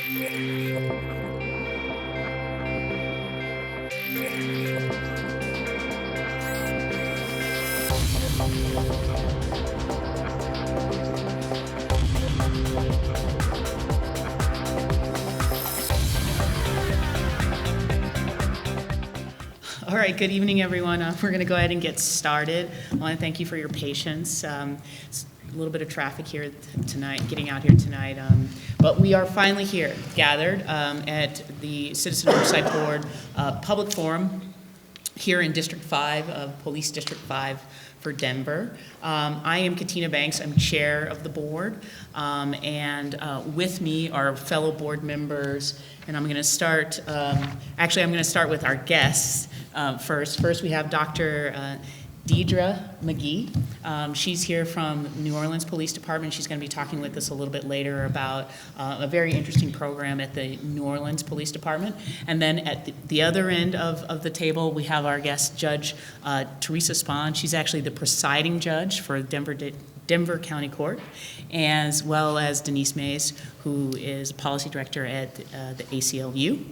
All right, good evening, everyone. We're going to go ahead and get started. I want to thank you for your patience. It's a little bit of traffic here tonight, getting out here tonight. But we are finally here, gathered at the Citizen Oversight Board Public Forum here in District 5 of Police District 5 for Denver. I am Katina Banks. I'm chair of the board. And with me are fellow board members. And I'm going to start, actually, I'm going to start with our guests first. First, we have Dr. Deidre McGee. She's here from New Orleans Police Department. She's going to be talking with us a little bit later about a very interesting program at the New Orleans Police Department. And then at the other end of the table, we have our guest, Judge Teresa Spahn. She's actually the presiding judge for Denver County Court, as well as Denise Mays, who is policy director at the ACLU.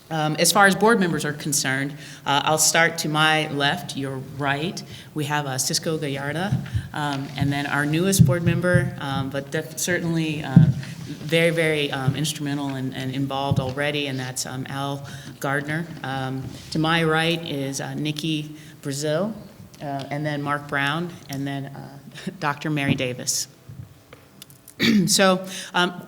As far as board members are concerned, I'll start to my left, your right. We have Cisco Gallarda, and then our newest board member, but certainly very, very instrumental and involved already, and that's Al Gardner. To my right is Nikki Brazil, and then Mark Brown, and then Dr. Mary Davis. So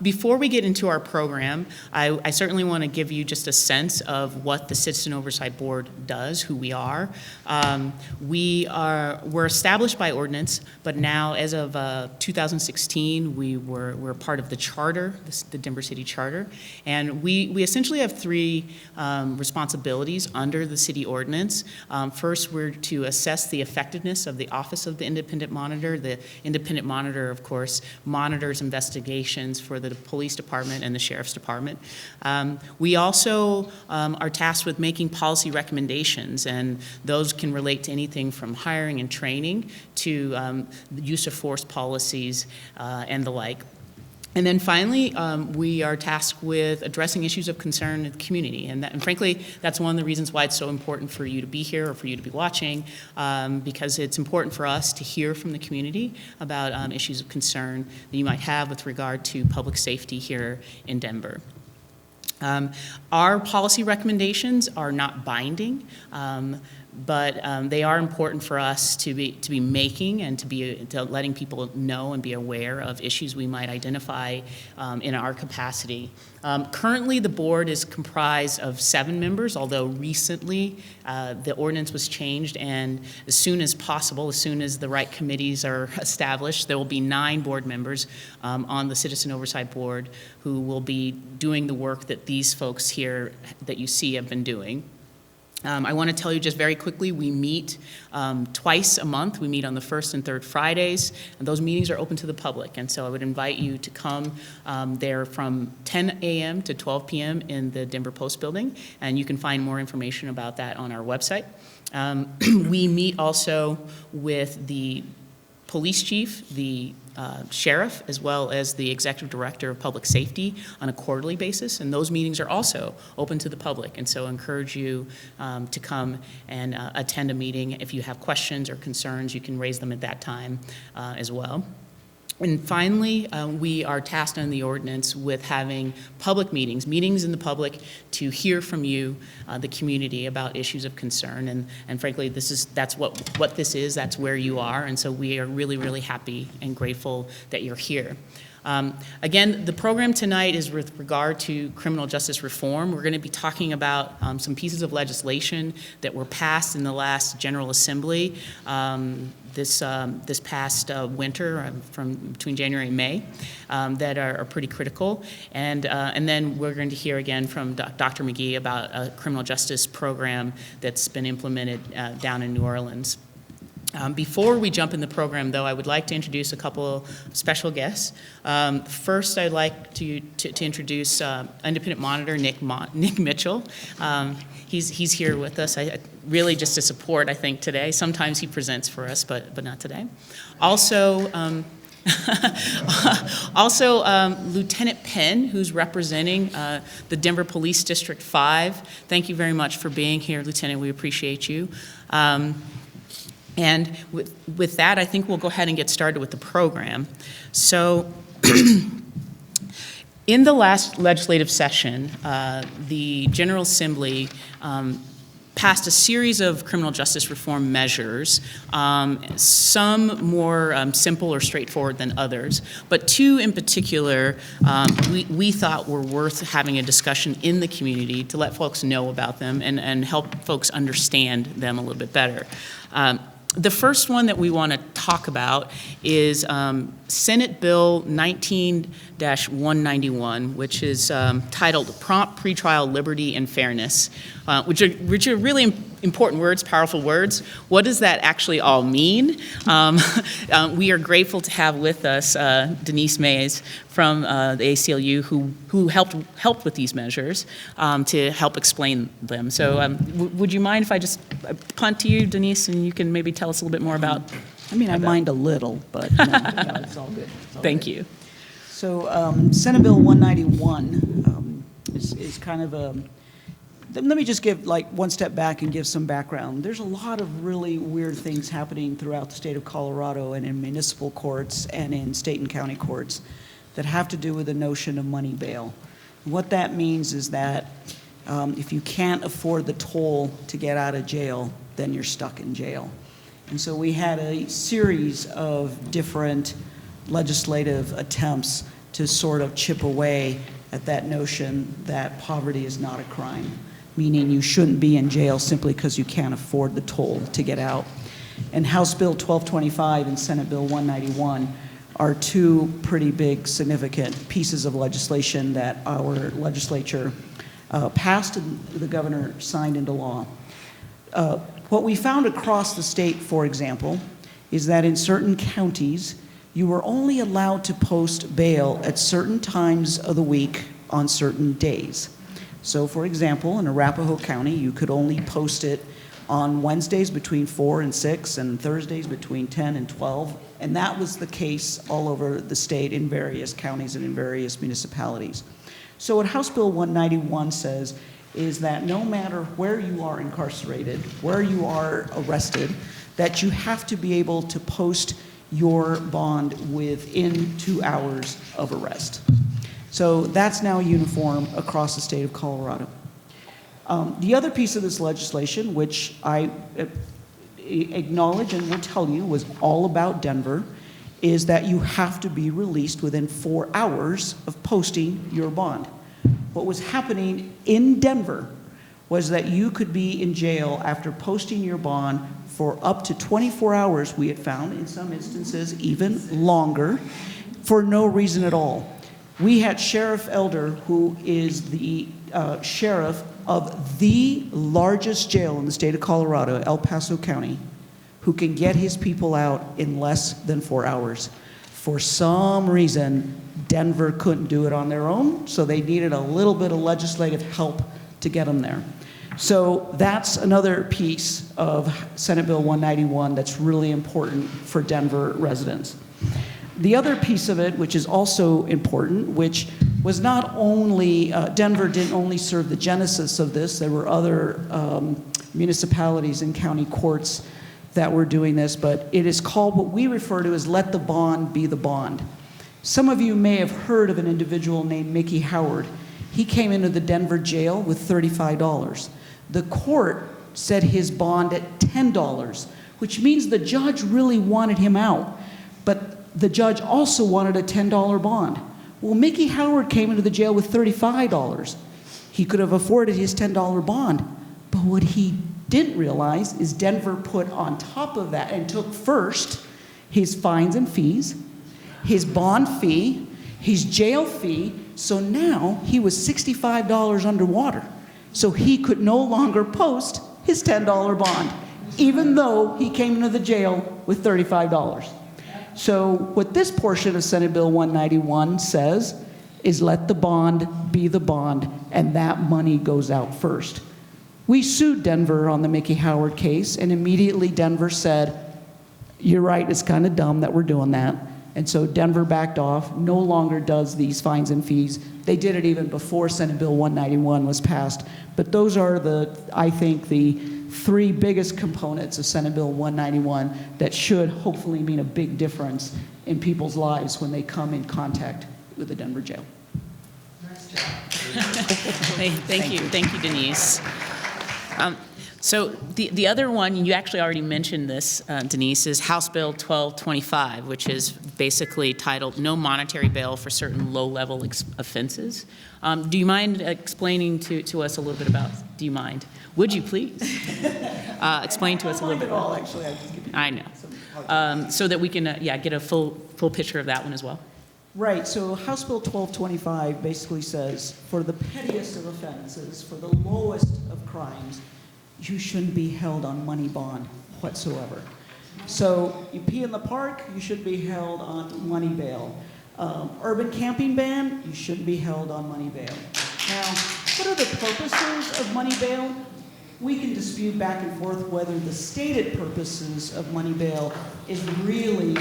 before we get into our program, I certainly want to give you just a sense of what the Citizen Oversight Board does, who we are. We're established by ordinance, but now as of 2016, we're part of the charter, the Denver City Charter, and we essentially have three responsibilities under the city ordinance. First, we're to assess the effectiveness of the Office of the Independent Monitor. The Independent Monitor, of course, monitors investigations for the police department and the sheriff's department. We also are tasked with making policy recommendations, and those can relate to anything from hiring and training to the use of force policies and the like. And then finally, we are tasked with addressing issues of concern in the community. And frankly, that's one of the reasons why it's so important for you to be here or for you to be watching, because it's important for us to hear from the community about issues of concern that you might have with regard to public safety here in Denver. Our policy recommendations are not binding, but they are important for us to be making and to letting people know and be aware of issues we might identify in our capacity. Currently, the board is comprised of 7 members, although recently the ordinance was changed, and as soon as possible, as soon as the right committees are established, there will be 9 board members on the Citizen Oversight Board who will be doing the work that these folks here that you see have been doing. I want to tell you just very quickly, we meet twice a month. We meet on the first and third Fridays, and those meetings are open to the public. And so I would invite you to come there from 10 a.m. to 12 p.m. in the Denver Post building, and you can find more information about that on our website. We meet also with the police chief, the sheriff, as well as the executive director of public safety on a quarterly basis, and those meetings are also open to the public, and so I encourage you to come and attend a meeting. If you have questions or concerns, you can raise them at that time as well. And finally, we are tasked in the ordinance with having public meetings in the public to hear from you, the community, about issues of concern. And frankly, that's what this is. That's where you are. And so we are really, really happy and grateful that you're here. Again, the program tonight is with regard to criminal justice reform. We're going to be talking about some pieces of legislation that were passed in the last General Assembly this past winter, from between January and May, that are pretty critical. And then we're going to hear again from Dr. McGee about a criminal justice program that's been implemented down in New Orleans. Before we jump in the program, though, I would like to introduce a couple special guests. First, I'd like to introduce Independent Monitor Nick Mitchell. He's here with us, really just to support, I think, today. Sometimes he presents for us, but not today. Also, Also, Lieutenant Penn, who's representing the Denver Police District 5. Thank you very much for being here, Lieutenant. We appreciate you. And with that, I think we'll go ahead and get started with the program. So, in the last legislative session, the General Assembly passed a series of criminal justice reform measures, some more simple or straightforward than others, but two in particular we thought were worth having a discussion in the community to let folks know about them and help folks understand them a little bit better. The first one that we want to talk about is Senate Bill 19-191, which is titled Prompt Pretrial Liberty and Fairness, which are really important words, powerful words. What does that actually all mean? We are grateful to have with us Denise Mays from the ACLU, who helped with these measures to help explain them. So would you mind if I just punt to you, Denise, and you can maybe tell us a little bit more about? I mean, I mind a little, but no, it's all good. Thank you. So Senate Bill 191 is kind of a, let me just give like one step back and give some background. There's a lot of really weird things happening throughout the state of Colorado and in municipal courts and in state and county courts that have to do with the notion of money bail. And what that means is that if you can't afford the toll to get out of jail, then you're stuck in jail. And so we had a series of different legislative attempts to sort of chip away at that notion that poverty is not a crime, meaning you shouldn't be in jail simply because you can't afford the toll to get out. And House Bill 1225 and Senate Bill 191 are two pretty big, significant pieces of legislation that our legislature passed and the governor signed into law. What we found across the state, for example, is that in certain counties, you were only allowed to post bail at certain times of the week on certain days. So, for example, in Arapahoe County, you could only post it on Wednesdays between 4 and 6 and Thursdays between 10 and 12. And that was the case all over the state in various counties and in various municipalities. So what House Bill 191 says is that no matter where you are incarcerated, where you are arrested, that you have to be able to post your bond within 2 hours of arrest. So that's now uniform across the state of Colorado. The other piece of this legislation, which I acknowledge and will tell you was all about Denver, is that you have to be released within 4 hours of posting your bond. What was happening in Denver was that you could be in jail after posting your bond for up to 24 hours, we had found, in some instances even longer, for no reason at all. We had Sheriff Elder, who is the sheriff of the largest jail in the state of Colorado, El Paso County, who can get his people out in less than 4 hours. For some reason, Denver couldn't do it on their own, so they needed a little bit of legislative help to get them there. So that's another piece of Senate Bill 191 that's really important for Denver residents. The other piece of it, which is also important, which was not only, Denver didn't only serve the genesis of this, there were other municipalities and county courts that were doing this, but it is called what we refer to as let the bond be the bond. Some of you may have heard of an individual named Mickey Howard. He came into the Denver jail with $35. The court set his bond at $10, which means the judge really wanted him out, but the judge also wanted a $10 bond. Well, Mickey Howard came into the jail with $35. He could have afforded his $10 bond, but what he didn't realize is Denver put on top of that and took first his fines and fees, his bond fee, his jail fee, so now he was $65 underwater. So he could no longer post his $10 bond, even though he came into the jail with $35. So what this portion of Senate Bill 191 says is let the bond be the bond, and that money goes out first. We sued Denver on the Mickey Howard case, and immediately Denver said, you're right, it's kind of dumb that we're doing that, And so Denver backed off, no longer does these fines and fees. They did it even before Senate Bill 191 was passed. But those are I think, the three biggest components of Senate Bill 191 that should hopefully mean a big difference in people's lives when they come in contact with the Denver jail. Thank you, Denise. So the other one, you actually already mentioned this, Denise, is House Bill 1225, which is basically titled "No Monetary Bail for Certain Low-Level Offenses." Do you mind explaining to us a little bit about? Do you mind? Would you please explain to us a little bit? All actually, I just give you I know, so that we can get a full picture of that one as well. Right, so House Bill 1225 basically says, for the pettiest of offenses, for the lowest of crimes, you shouldn't be held on money bond whatsoever. So you pee in the park, you should be held on money bail. Urban camping ban, you shouldn't be held on money bail. Now, what are the purposes of money bail? We can dispute back and forth whether the stated purposes of money bail is really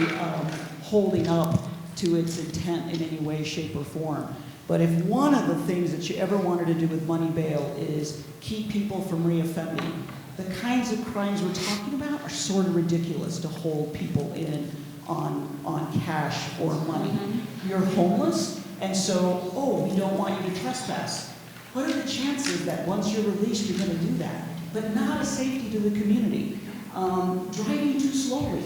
holding up to its intent in any way, shape, or form. But if one of the things that you ever wanted to do with money bail is keep people from reoffending, the kinds of crimes we're talking about are sort of ridiculous to hold people in on cash or money. You're homeless, and so, we don't want you to trespass. What are the chances that once you're released, you're going to do that? But not a safety to the community. Driving too slowly,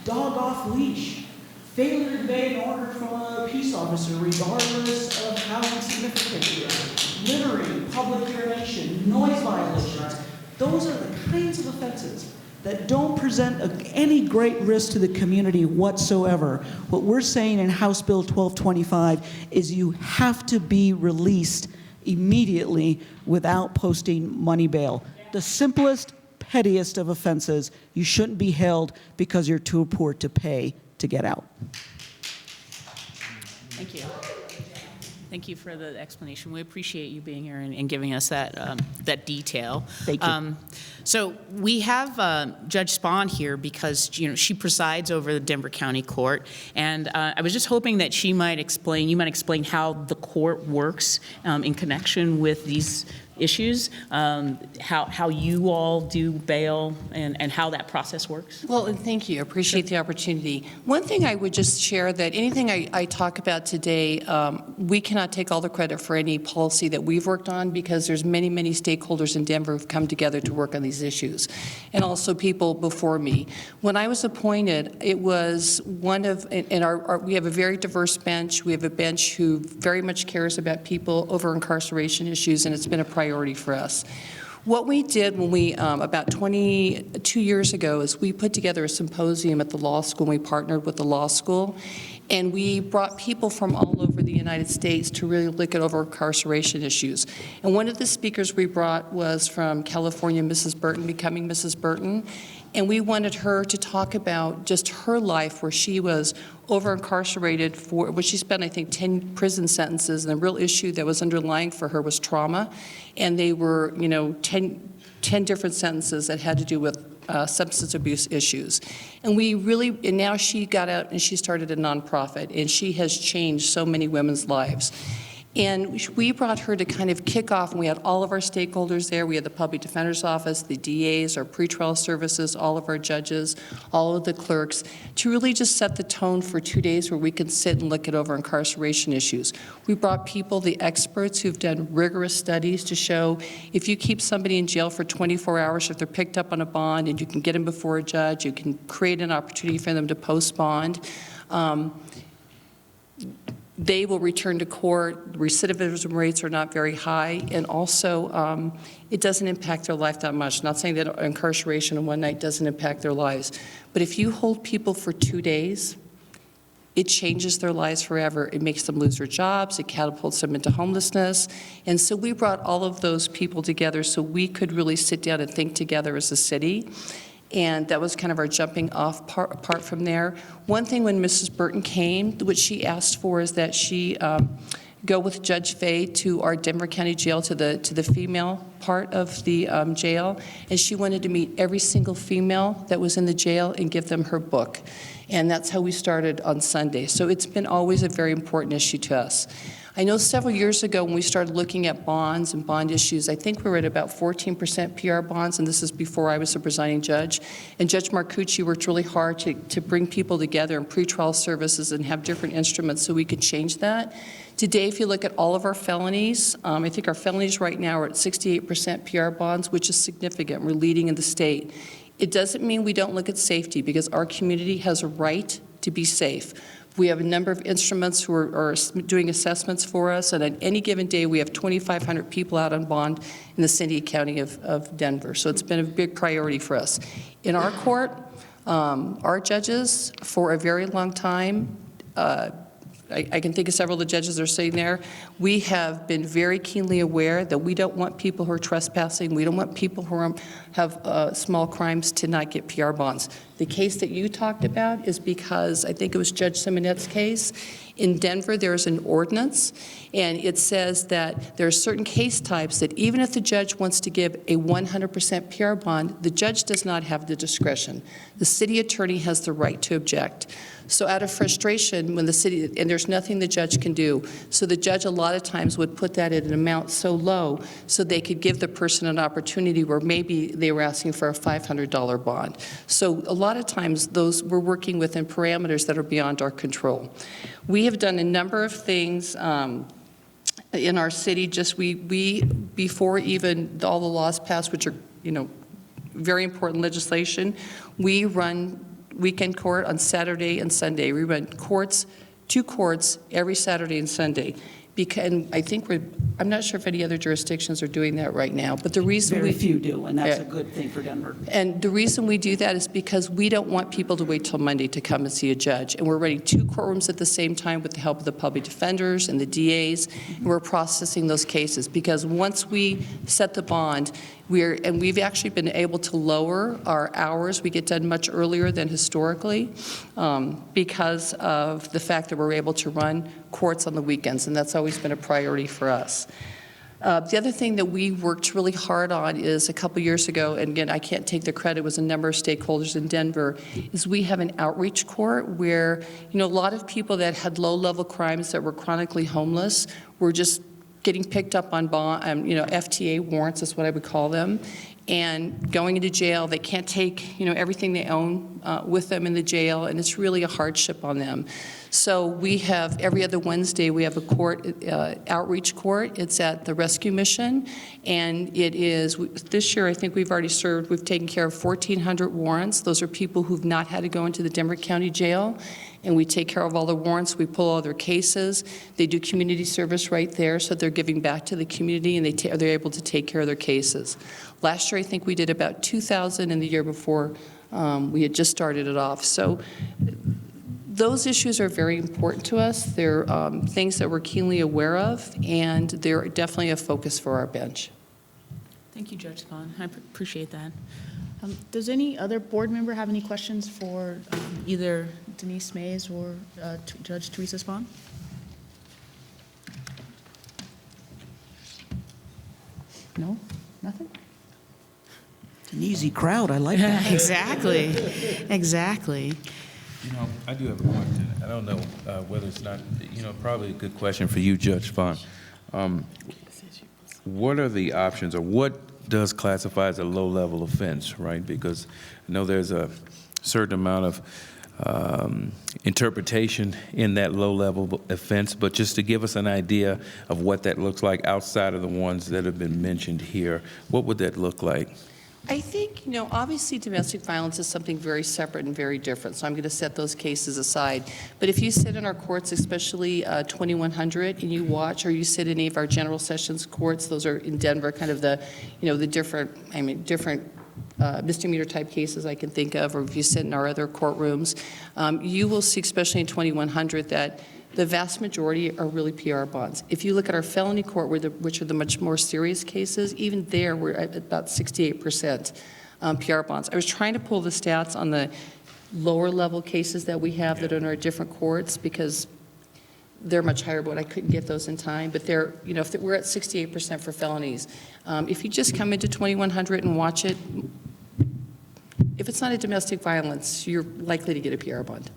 dog off leash, failure to obey an order from a peace officer, regardless of how insignificant it is, littering, public urination, noise violations. Those are the kinds of offenses that don't present any great risk to the community whatsoever. What we're saying in House Bill 1225 is you have to be released immediately without posting money bail. The simplest, pettiest of offenses, you shouldn't be held because you're too poor to pay to get out. Thank you. Thank you for the explanation. We appreciate you being here and giving us that detail. Thank you. So we have Judge Spahn here because she presides over the Denver County Court, and I was just hoping that you might explain how the court works in connection with these issues, how you all do bail, and how that process works. Well, and thank you. I appreciate the opportunity. One thing I would just share, that anything I talk about today, we cannot take all the credit for any policy that we've worked on, because there's many, many stakeholders in Denver who've come together to work on these issues, and also people before me. When I was appointed, it was one of, we have a very diverse bench. We have a bench who very much cares about people over incarceration issues, and it's been a priority for us. What we did when we, about 22 years ago, is we put together a symposium at the law school, and we partnered with the law school, and we brought people from all over the United States to really look at over incarceration issues. And one of the speakers we brought was from California, Mrs. Burton, Becoming Mrs. Burton, and we wanted her to talk about just her life, where she was over-incarcerated for, well, she spent, I think, 10 prison sentences, and the real issue that was underlying for her was trauma, and they were, 10 different sentences that had to do with substance abuse issues. And and now she got out and she started a nonprofit, and she has changed so many women's lives. And we brought her to kind of kick off, and we had all of our stakeholders there. We had the Public Defender's Office, the DAs, our pretrial services, all of our judges, all of the clerks, to really just set the tone for 2 days where we can sit and look at over incarceration issues. We brought people, the experts, who've done rigorous studies to show if you keep somebody in jail for 24 hours, if they're picked up on a bond and you can get them before a judge, you can create an opportunity for them to post bond. They will return to court. Recidivism rates are not very high, and also it doesn't impact their life that much. Not saying that incarceration in one night doesn't impact their lives, but if you hold people for 2 days, it changes their lives forever. It makes them lose their jobs. It catapults them into homelessness. And so we brought all of those people together so we could really sit down and think together as a city. And that was kind of our jumping off part, apart from there. One thing when Mrs. Burton came, what she asked for is that she go with Judge Fay to our Denver County Jail, to the female part of the jail, and she wanted to meet every single female that was in the jail and give them her book. And that's how we started on Sunday. So it's been always a very important issue to us. I know several years ago when we started looking at bonds and bond issues, I think we were at about 14% PR bonds, and this is before I was the presiding judge. And Judge Marcucci worked really hard to bring people together in pretrial services and have different instruments so we could change that. Today, if you look at all of our felonies, I think our felonies right now are at 68% PR bonds, which is significant. We're leading in the state. It doesn't mean we don't look at safety, because our community has a right to be safe. We have a number of instruments who are doing assessments for us, and on any given day, we have 2,500 people out on bond in the city and county of Denver. So it's been a big priority for us. In our court, our judges, for a very long time, I can think of several of the judges that are sitting there. We have been very keenly aware that we don't want people who are trespassing. We don't want people who have small crimes to not get PR bonds. The case that you talked about is because I think it was Judge Simonette's case. In Denver, there's an ordinance, and it says that there are certain case types that even if the judge wants to give a 100% PR bond, the judge does not have the discretion. The city attorney has the right to object. So out of frustration, when the city, and there's nothing the judge can do, so the judge a lot of times would put that at an amount so low so they could give the person an opportunity where maybe they were asking for a $500 bond. So a lot of times those we're working within parameters that are beyond our control. We have done a number of things in our city, just we before even all the laws passed, which are, very important legislation, we run weekend court on Saturday and Sunday. We run two courts every Saturday and Sunday. And I think I'm not sure if any other jurisdictions are doing that right now, but the reason Very few do, and that's a good thing for Denver. And the reason we do that is because we don't want people to wait till Monday to come and see a judge. And we're running two courtrooms at the same time with the help of the public defenders and the DAs, and we're processing those cases. Because once we set the bond, we've actually been able to lower our hours. We get done much earlier than historically because of the fact that we're able to run courts on the weekends, and that's always been a priority for us. The other thing that we worked really hard on is a couple years ago, and again, I can't take the credit, it was a number of stakeholders in Denver, is we have an outreach court where, a lot of people that had low-level crimes that were chronically homeless were just getting picked up on bond, FTA warrants is what I would call them, and going into jail. They can't take, everything they own with them in the jail, and it's really a hardship on them. So we have, every other Wednesday, we have a court, outreach court. It's at the Rescue Mission, and it is, this year I think we've taken care of 1,400 warrants. Those are people who've not had to go into the Denver County Jail, and we take care of all the warrants. We pull all their cases. They do community service right there, so they're giving back to the community, and they're able to take care of their cases. Last year, I think we did about 2,000, and the year before, we had just started it off. So those issues are very important to us. They're things that we're keenly aware of, and they're definitely a focus for our bench. Thank you, Judge Spahn. I appreciate that. Does any other board member have any questions for either Denise Mays or Judge Teresa Spahn? No? Nothing? It's an easy crowd, I like that. Exactly. Exactly. I do have a question. I don't know whether it's not, probably a good question for you, Judge Spahn. What are the options, or what does classify as a low-level offense, right? Because I know there's a certain amount of interpretation in that low-level offense, but just to give us an idea of what that looks like outside of the ones that have been mentioned here, what would that look like? I think, obviously domestic violence is something very separate and very different, so I'm going to set those cases aside. But if you sit in our courts, especially 2100, and you watch, or you sit in any of our general sessions courts, those are in Denver, kind of the different misdemeanor type cases I can think of, or if you sit in our other courtrooms, you will see, especially in 2100, that the vast majority are really PR bonds. If you look at our felony court, which are the much more serious cases, even there we're at about 68% PR bonds. I was trying to pull the stats on the lower level cases that we have that are in our different courts, because they're much higher, but I couldn't get those in time. But they're, you know, if we're at 68% for felonies. If you just come into 2100 and watch it, if it's not a domestic violence, you're likely to get a PR bond.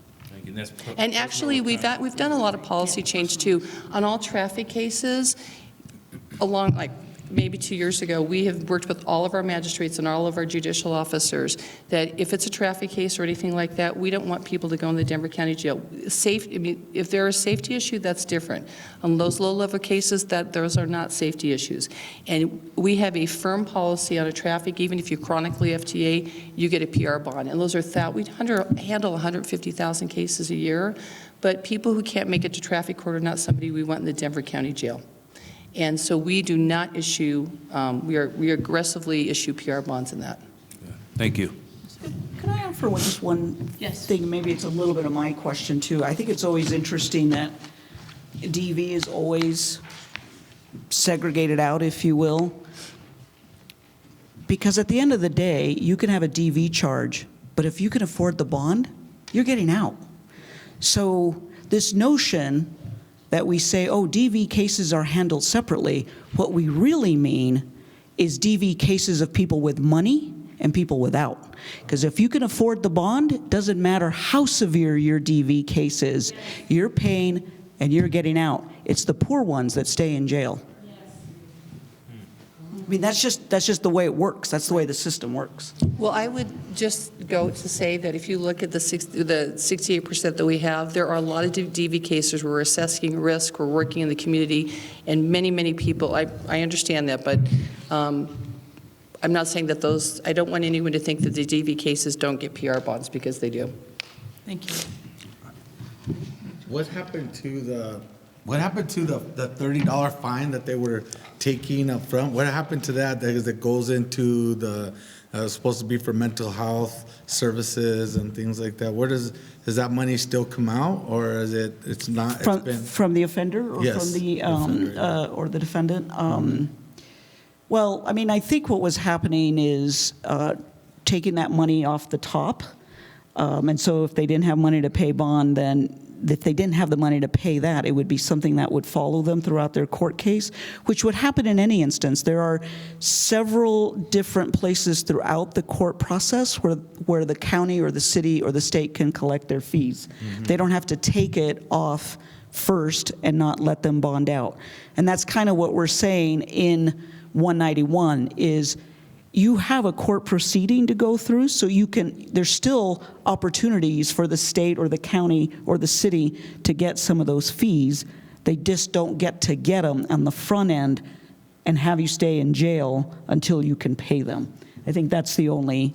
And actually, we've done a lot of policy change too. On all traffic cases, along, like, maybe 2 years ago, we have worked with all of our magistrates and all of our judicial officers that if it's a traffic case or anything like that, we don't want people to go in the Denver County Jail. I mean, if they're a safety issue, that's different. On those low-level cases, those are not safety issues. And we have a firm policy on a traffic, even if you're chronically FTA, you get a PR bond. And those are, we handle 150,000 cases a year, but people who can't make it to traffic court are not somebody we want in the Denver County Jail. And so we do not issue, we aggressively issue PR bonds in that. Thank you. Can I offer just one thing? Maybe it's a little bit of my question, too. I think it's always interesting that DV is always segregated out, if you will, because at the end of the day, you can have a DV charge, but if you can afford the bond, you're getting out. So this notion that we say, oh, DV cases are handled separately, what we really mean is DV cases of people with money and people without. Because if you can afford the bond, it doesn't matter how severe your DV case is, you're paying and you're getting out. It's the poor ones that stay in jail. I mean, that's just the way it works. That's the way the system works. Well, I would just go to say that if you look at the 68% that we have, there are a lot of DV cases where we're assessing risk, we're working in the community, and many, many people, I understand that, but I'm not saying that those, I don't want anyone to think that the DV cases don't get PR bonds, because they do. Thank you. What happened to the $30 fine that they were taking up front? What happened to that? That goes into the supposed to be for mental health services and things like that. Where does that money still come out, or is it's not? From the offender, or Yes, from the offender, yeah. or the defendant? Well, I mean, I think what was happening is taking that money off the top, and so if they didn't have money to pay bond, then if they didn't have the money to pay that, it would be something that would follow them throughout their court case, which would happen in any instance. There are several different places throughout the court process where the county or the city or the state can collect their fees. They don't have to take it off first and not let them bond out. And that's kind of what we're saying in 191 is you have a court proceeding to go through, so there's still opportunities for the state or the county or the city to get some of those fees. They just don't get to get them on the front end and have you stay in jail until you can pay them. I think that's the only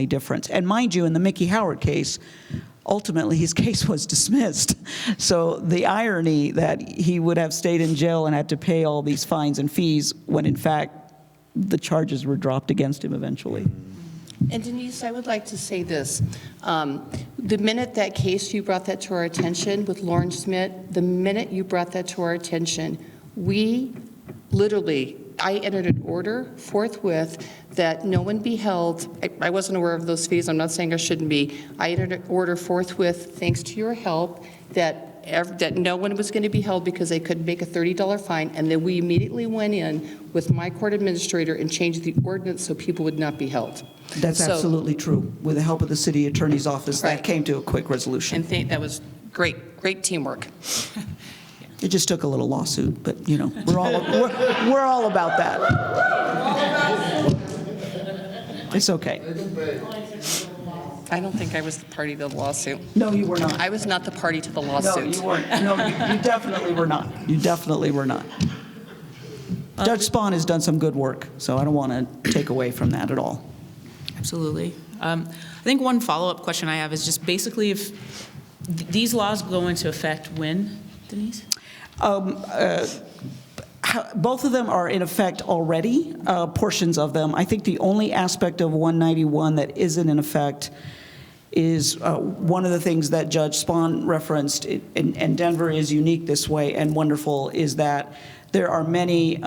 difference. And mind you, in the Mickey Howard case, ultimately his case was dismissed. So the irony that he would have stayed in jail and had to pay all these fines and fees when in fact the charges were dropped against him eventually. And Denise, I would like to say this. The minute that case, you brought that to our attention with Lauren Schmidt, the minute you brought that to our attention, we literally, I entered an order forthwith that no one be held. I wasn't aware of those fees. I'm not saying I shouldn't be. I entered an order forthwith, thanks to your help, that no one was going to be held because they couldn't make a $30 fine, and then we immediately went in with my court administrator and changed the ordinance so people would not be held. That's absolutely true. With the help of the city attorney's office, that Right. came to a quick resolution. And that was great teamwork. It just took a little lawsuit, but you know, we're all about that. It's okay. I don't think I was the party to the lawsuit. No, you were not. I was not the party to the No, lawsuit. you weren't. No, you definitely were not. You definitely were not. Judge Spahn has done some good work, so I don't want to take away from that at all. Absolutely. I think one follow-up question I have is just basically if these laws go into effect when, Denise? Both of them are in effect already, portions of them. I think the only aspect of 191 that isn't in effect is one of the things that Judge Spahn referenced, and Denver is unique this way and wonderful, is that there are many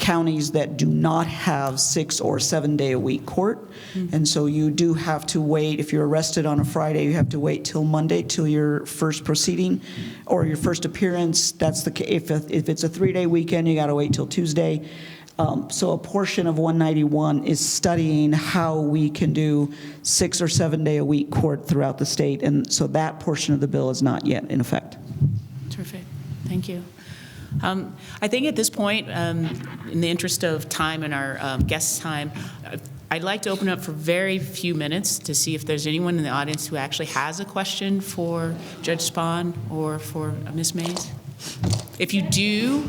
counties that do not have 6 or 7 day a week court. And so you do have to wait, if you're arrested on a Friday, you have to wait till Monday, till your first proceeding or your first appearance. That's if it's a 3-day weekend, you got to wait till Tuesday. So a portion of 191 is studying how we can do 6 or 7 day a week court throughout the state. And so that portion of the bill is not yet in effect. Terrific. Thank you. I think at this point, in the interest of time and our guests' time, I'd like to open up for very few minutes to see if there's anyone in the audience who actually has a question for Judge Spahn or for Ms. Mays. If you do,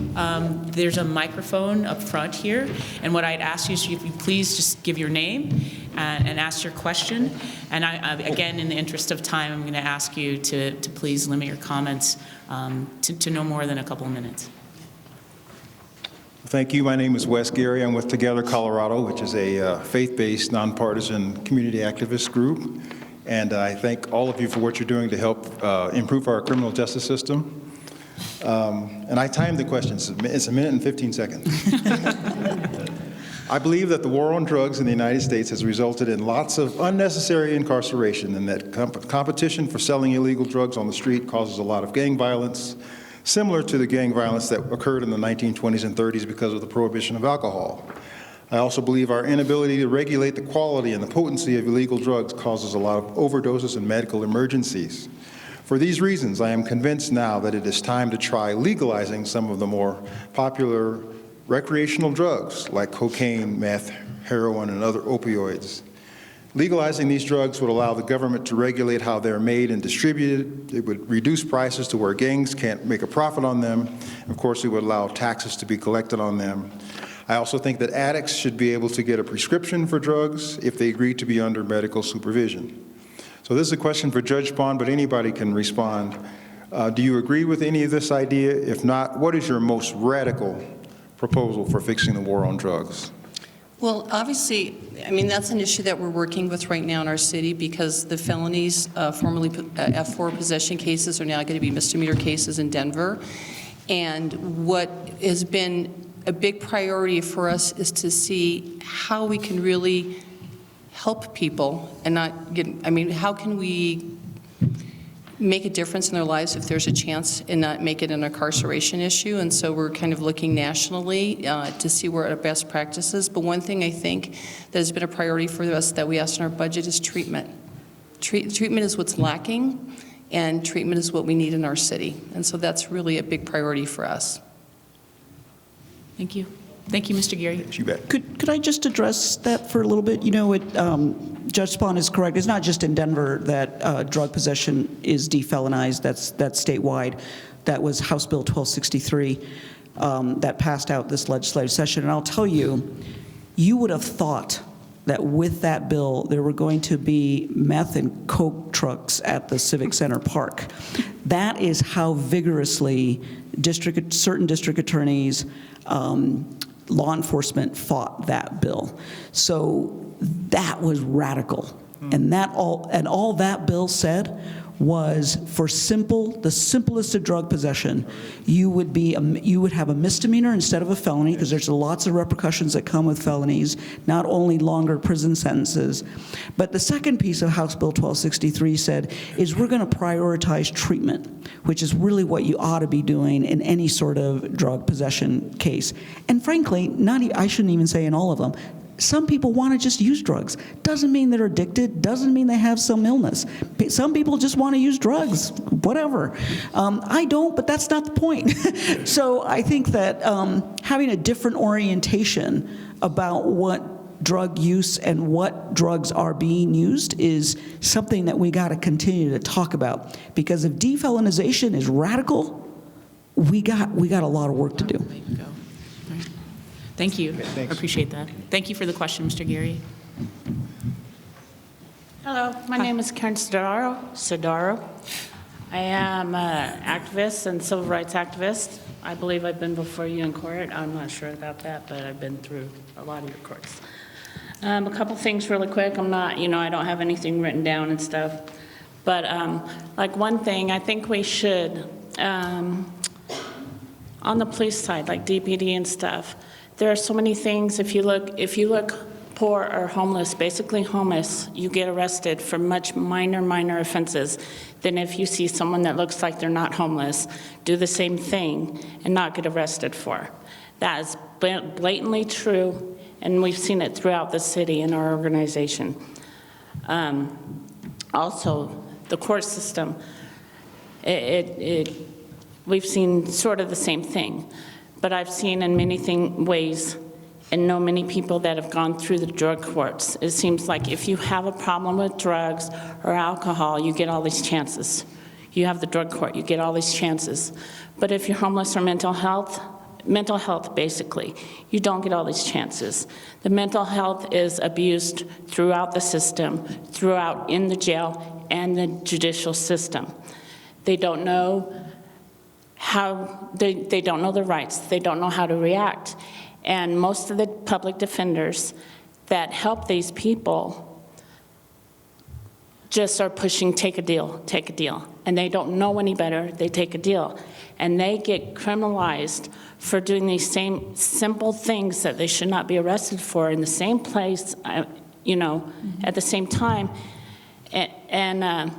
there's a microphone up front here, and what I'd ask you is if you please just give your name and ask your question. And again, in the interest of time, I'm going to ask you to please limit your comments to no more than a couple of minutes. Thank you. My name is Wes Gary. I'm with Together Colorado, which is a faith-based, nonpartisan community activist group. And I thank all of you for what you're doing to help improve our criminal justice system. And I timed the questions. It's 1 minute and 15 seconds. I believe that the war on drugs in the United States has resulted in lots of unnecessary incarceration, and that competition for selling illegal drugs on the street causes a lot of gang violence, similar to the gang violence that occurred in the 1920s and 30s because of the prohibition of alcohol. I also believe our inability to regulate the quality and the potency of illegal drugs causes a lot of overdoses and medical emergencies. For these reasons, I am convinced now that it is time to try legalizing some of the more popular recreational drugs like cocaine, meth, heroin, and other opioids. Legalizing these drugs would allow the government to regulate how they're made and distributed. It would reduce prices to where gangs can't make a profit on them. Of course, it would allow taxes to be collected on them. I also think that addicts should be able to get a prescription for drugs if they agree to be under medical supervision. So this is a question for Judge Spahn, but anybody can respond. Do you agree with any of this idea? If not, what is your most radical proposal for fixing the war on drugs? Well, obviously, I mean, that's an issue that we're working with right now in our city because the felonies, formerly F4 possession cases, are now going to be misdemeanor cases in Denver. And what has been a big priority for us is to see how we can really help people and not get, I mean, how can we make a difference in their lives if there's a chance and not make it an incarceration issue. And so we're kind of looking nationally to see where our best practices. But one thing I think that has been a priority for us that we asked in our budget is treatment. Treatment is what's lacking, and treatment is what we need in our city. And so that's really a big priority for us. Thank you. Thank you, Mr. Gary. You bet. Could I just address that for a little bit? You know, Judge Spahn is correct. It's not just in Denver that drug possession is defelonized. That's statewide. That was House Bill 1263 that passed out this legislative session. And I'll tell you, you would have thought that with that bill, there were going to be meth and coke trucks at the Civic Center Park. That is how vigorously certain district attorneys, law enforcement fought that bill. So that was radical. And all that bill said was for the simplest of drug possession, you would have a misdemeanor instead of a felony, because there's lots of repercussions that come with felonies, not only longer prison sentences. But the second piece of House Bill 1263 said is we're going to prioritize treatment, which is really what you ought to be doing in any sort of drug possession case. And frankly, I shouldn't even say in all of them. Some people want to just use drugs. Doesn't mean they're addicted, doesn't mean they have some illness. Some people just want to use drugs, whatever. I don't, but that's not the point. So I think that having a different orientation about what drug use and what drugs are being used is something that we got to continue to talk about. Because if defelonization is radical, we got a lot of work to do. Thank you. Thanks. I appreciate that. Thank you for the question, Mr. Gary. Hello, my name is Karen Sodaro. I am an activist and civil rights activist. I believe I've been before you in court. I'm not sure about that, but I've been through a lot of your courts. A couple things really quick. I'm not, I don't have anything written down and stuff. But like one thing, I think we should, on the police side, like DPD and stuff, There are so many things. If you look poor or homeless, basically homeless, you get arrested for much minor offenses than if you see someone that looks like they're not homeless do the same thing and not get arrested for. That is blatantly true, and we've seen it throughout the city in our organization. Also, the court system, we've seen sort of the same thing, but I've seen in many ways and know many people that have gone through the drug courts. It seems like if you have a problem with drugs or alcohol, you get all these chances. You have the drug court, you get all these chances. But if you're homeless or mental health basically, you don't get all these chances. The mental health is abused throughout the system, throughout in the jail and the judicial system. They don't know how, they don't know their rights, they don't know how to react. And most of the public defenders that help these people just are pushing, take a deal. And they don't know any better, they take a deal. And they get criminalized for doing these same simple things that they should not be arrested for in the same place, at the same time. And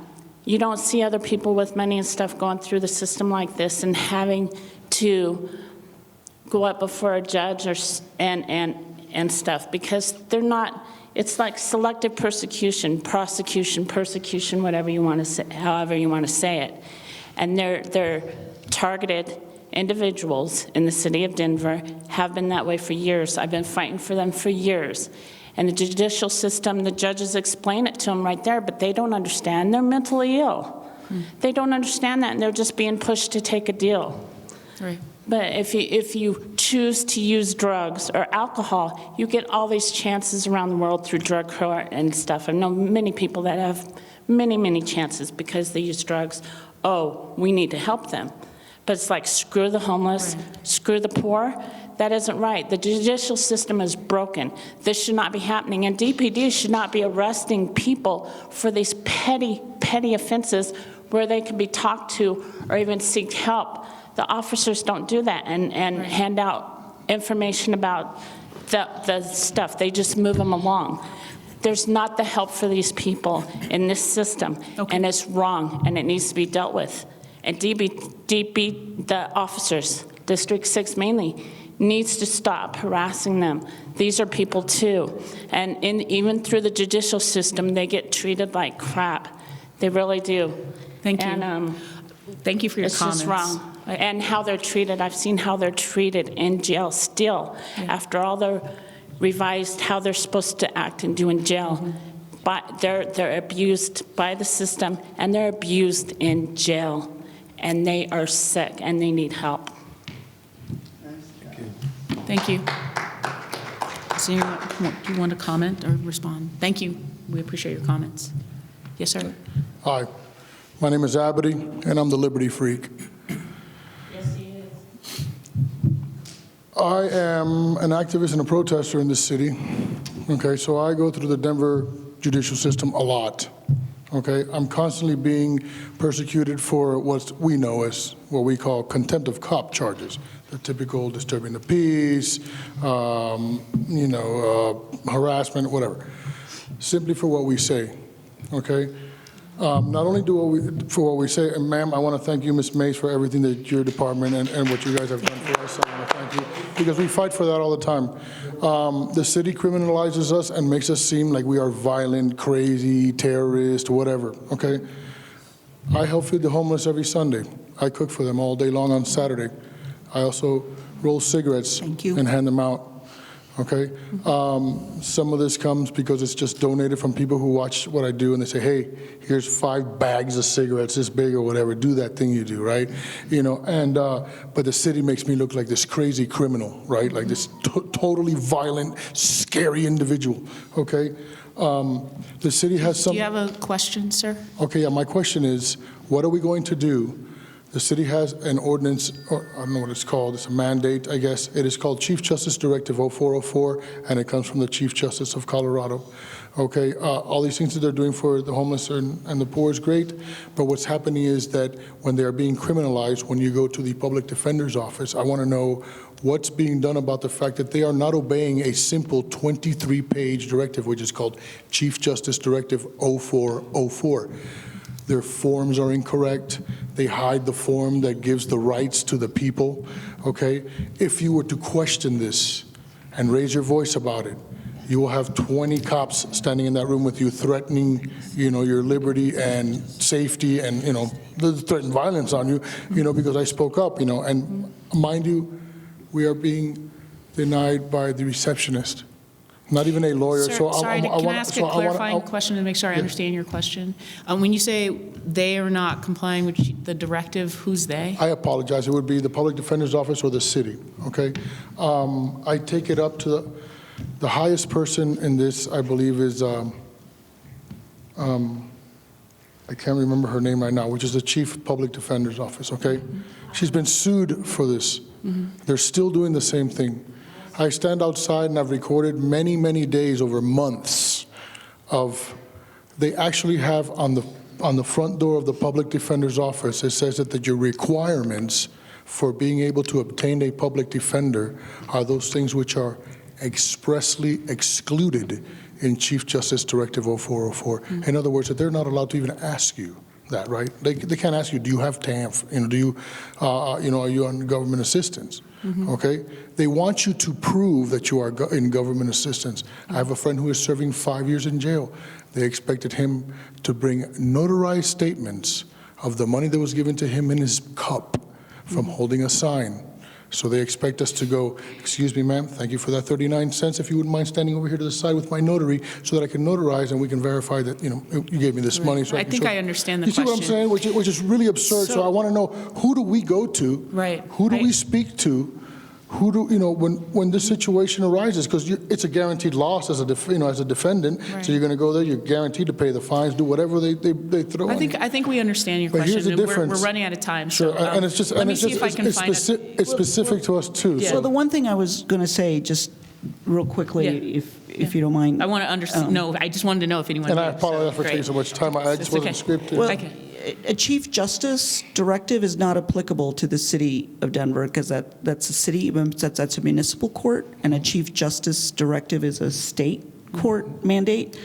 you don't see other people with money and stuff going through the system like this and having to go up before a judge and stuff, because they're not, it's like selective persecution, persecution, whatever you want to say, however you want to say it. And they're targeted individuals in the city of Denver, have been that way for years. I've been fighting for them for years. And the judicial system, the judges explain it to them right there, but they don't understand. They're mentally ill. They don't understand that, and they're just being pushed to take a deal. Right. But if you choose to use drugs or alcohol, you get all these chances around the world through drug court and stuff. I know many people that have many chances because they use drugs. Oh, we need to help them. But it's like, screw the homeless, screw the poor. That isn't right. The judicial system is broken. This should not be happening. And DPD should not be arresting people for these petty offenses where they can be talked to or even seek help. The officers don't do that and hand out information about the stuff. They just move them along. There's not the help for these people in this system, and it's wrong, and it needs to be dealt with. And DB, the officers, District 6 mainly, needs to stop harassing them. These are people too. And even through the judicial system, they get treated like crap. They really do. Thank you. And Thank you for your comments. it's just wrong. And how they're treated. I've seen how they're treated in jail still, after all the revised how they're supposed to act and do in jail. But they're abused by the system, and they're abused in jail. And they are sick, and they need help. Thank you. So do you want to comment or respond? Thank you. We appreciate your comments. Yes, sir. Hi, my name is Abadi, and I'm the Liberty Freak. Yes, he is. I am an activist and a protester in this city. Okay, so I go through the Denver judicial system a lot. Okay, I'm constantly being persecuted for what we know as what we call contempt of cop charges, the typical disturbing the peace, harassment, whatever, simply for what we say. Okay. Not only for what we say, and ma'am, I want to thank you, Ms. Mays, for everything that your department and what you guys have done for us. I want to thank you, because we fight for that all the time. The city criminalizes us and makes us seem like we are violent, crazy, terrorists, whatever, okay? I help feed the homeless every Sunday. I cook for them all day long on Saturday. I also roll cigarettes Thank you. and hand them out. Okay, some of this comes because it's just donated from people who watch what I do, and they say, hey, here's 5 bags of cigarettes this big or whatever, do that thing you do, right? But the city makes me look like this crazy criminal, right? Like this totally violent, scary individual, okay? The city has some... Do you have a question, sir? Okay, yeah, my question is, what are we going to do? The city has an ordinance, or I don't know what it's called, it's a mandate, I guess. It is called Chief Justice Directive 0404, and it comes from the Chief Justice of Colorado. Okay, all these things that they're doing for the homeless and the poor is great, but what's happening is that when they are being criminalized, when you go to the public defender's office, I want to know what's being done about the fact that they are not obeying a simple 23-page directive, which is called Chief Justice Directive 0404. Their forms are incorrect. They hide the form that gives the rights to the people, okay? If you were to question this and raise your voice about it, you will have 20 cops standing in that room with you threatening, your liberty and safety and, threaten violence on you, because I spoke up, and mind you, we are being denied by the receptionist, not even a lawyer. Sir, So sorry, can I ask a clarifying question to make sure I Yeah. understand your question? When you say they are not complying with the directive, who's they? I apologize. It would be the Public Defender's Office or the city, okay? I take it up to the highest person in this, I believe, is, I can't remember her name right now, which is the Chief Public Defender's Office, okay? She's been sued for this. They're still doing the same thing. I stand outside and I've recorded many, many days over months of, they actually have on the front door of the Public Defender's Office, it says that your requirements for being able to obtain a public defender are those things which are expressly excluded in Chief Justice Directive 0404. In other words, that they're not allowed to even ask you that, right? They can't ask you, do you have TANF? Do you, are you on government assistance? Okay? They want you to prove that you are in government assistance. I have a friend who is serving 5 years in jail. They expected him to bring notarized statements of the money that was given to him in his cup from holding a sign. So they expect us to go, excuse me, ma'am, thank you for that 39 cents. If you wouldn't mind standing over here to the side with my notary so that I can notarize and we can verify that, you gave me this money. So I can think show. I understand the You see what I'm question. saying? Which is really absurd. So I want to know, who do we go to? Right. Who do we speak to? Who do, when this situation arises, because it's a guaranteed loss as a defendant, Right. so you're going to go there, you're guaranteed to pay the fines, do whatever they throw at you. I think we understand your But question. here's the and difference. We're running out of time, Sure, so and it's just, let me see if I can find it. it's specific to us too. Yeah. So the one thing I was going to say, just real quickly, Yeah. if you don't mind. I want to understand, no, I just wanted to know if anyone And I did, apologize for great. taking so much time. I just It's wasn't okay. scripted. Well, Okay. a Chief Justice Directive is not applicable to the city of Denver because that's a city, that's a municipal court, and a Chief Justice Directive is a state court mandate.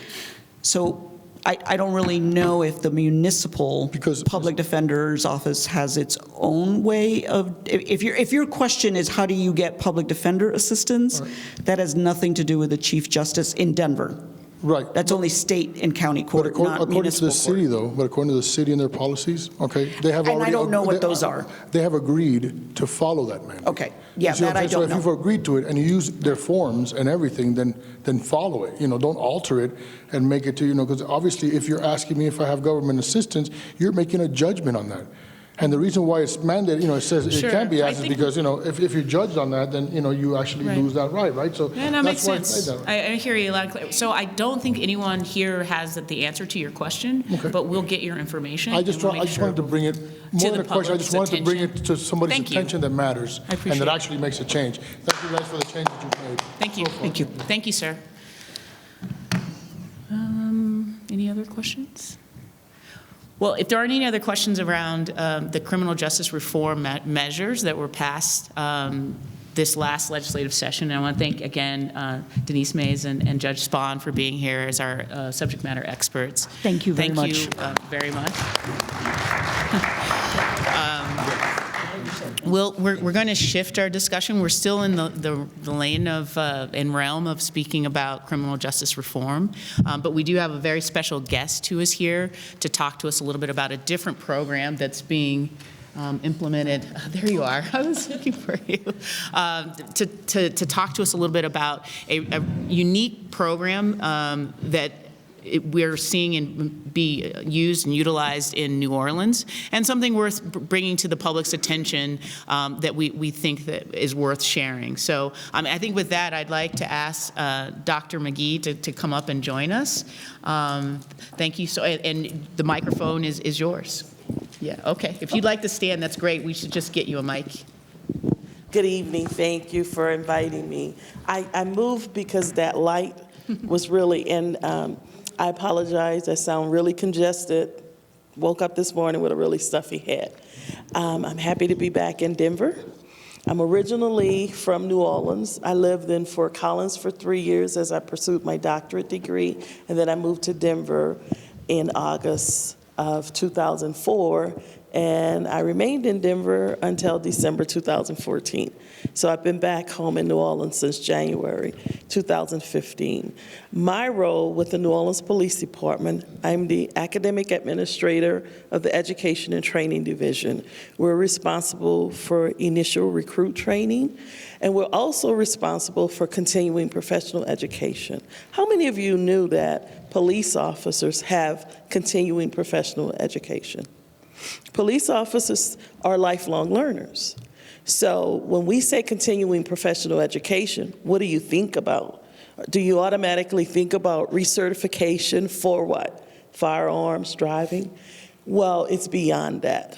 So I don't really know if the municipal Because- public defender's office has its own way of, if your question is how do you get public defender assistance, that has nothing to do with the Chief Justice in Denver. Right. That's only state and county But court, according not to the municipal city, court. though, but according to the city and their policies, okay, they have And I already. don't know what those are. They have agreed to follow that mandate. Okay. Yeah, You see what that I'm I saying? don't So if know. you've agreed to it and you use their forms and everything, then follow it. Don't alter it and make it to, because obviously if you're asking me if I have government assistance, you're making a judgment on that. And the reason why it's mandated, it says it Sure, can't be I asked is think- because, if you're judged on that, then, you actually Right. lose that right? So Yeah, that makes that's why I sense. say that. I hear you loud and clear. So I don't think anyone here has the answer to your question, Okay. but we'll get your information. I just and we'll make wanted to sure- bring it, more than the a question, I just public's wanted to bring it attention. to somebody's Thank you. attention that matters. I appreciate And that it. actually makes a change. Thank you guys for the change that you've made. Thank you. Thank you. Thank you, sir. Any other questions? Well, if there aren't any other questions around the criminal justice reform measures that were passed this last legislative session, and I want to thank again Denise Mays and Judge Spahn for being here as our subject matter experts. Thank you very Thank you much. very much. We're going to shift our discussion. We're still in the lane of, and realm of speaking about criminal justice reform, but we do have a very special guest who is here to talk to us a little bit about a different program that's being implemented. There you are. I was looking for you. To talk to us a little bit about a unique program that we're seeing and be used and utilized in New Orleans, and something worth bringing to the public's attention that we think that is worth sharing. So I think with that, I'd like to ask Dr. McGee to come up and join us. Thank you. And the microphone is yours. Yeah, okay. If you'd like to stand, that's great. We should just get you a mic. Good evening. Thank you for inviting me. I moved because that light was really, and I apologize. I sound really congested. Woke up this morning with a really stuffy head. I'm happy to be back in Denver. I'm originally from New Orleans. I lived in Fort Collins for 3 years as I pursued my doctorate degree, and then I moved to Denver in August of 2004, and I remained in Denver until December 2014. So I've been back home in New Orleans since January 2015. My role with the New Orleans Police Department, I'm the academic administrator of the Education and Training Division. We're responsible for initial recruit training, and we're also responsible for continuing professional education. How many of you knew that police officers have continuing professional education? Police officers are lifelong learners. So when we say continuing professional education, what do you think about? Do you automatically think about recertification for what? Firearms, driving? Well, it's beyond that.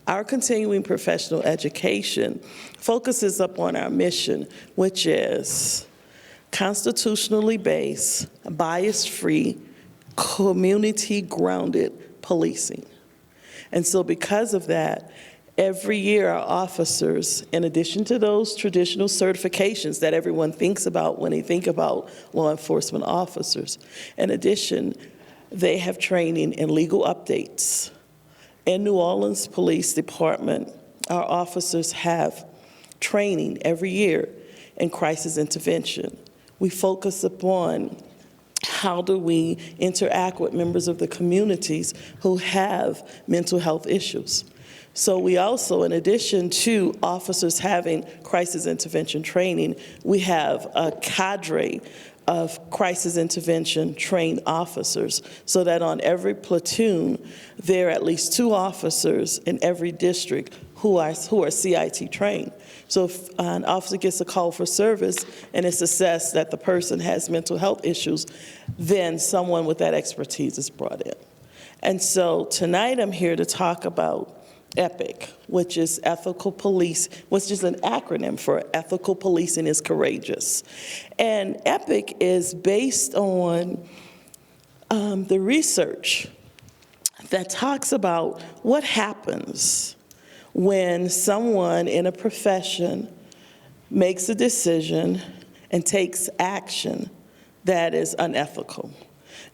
Our continuing professional education focuses upon our mission, which is constitutionally based, bias-free, community-grounded policing. And so because of that, every year our officers, in addition to those traditional certifications that everyone thinks about when they think about law enforcement officers, in addition, they have training in legal updates. In New Orleans Police Department, our officers have training every year in crisis intervention. We focus upon how do we interact with members of the communities who have mental health issues. So we also, in addition to officers having crisis intervention training, we have a cadre of crisis intervention trained officers, so that on every platoon, there are at least 2 officers in every district who are CIT trained. So if an officer gets a call for service and it's assessed that the person has mental health issues, then someone with that expertise is brought in. And so tonight I'm here to talk about EPIC, which is Ethical Police, which is an acronym for Ethical Policing is Courageous. And EPIC is based on the research that talks about what happens when someone in a profession makes a decision and takes action that is unethical.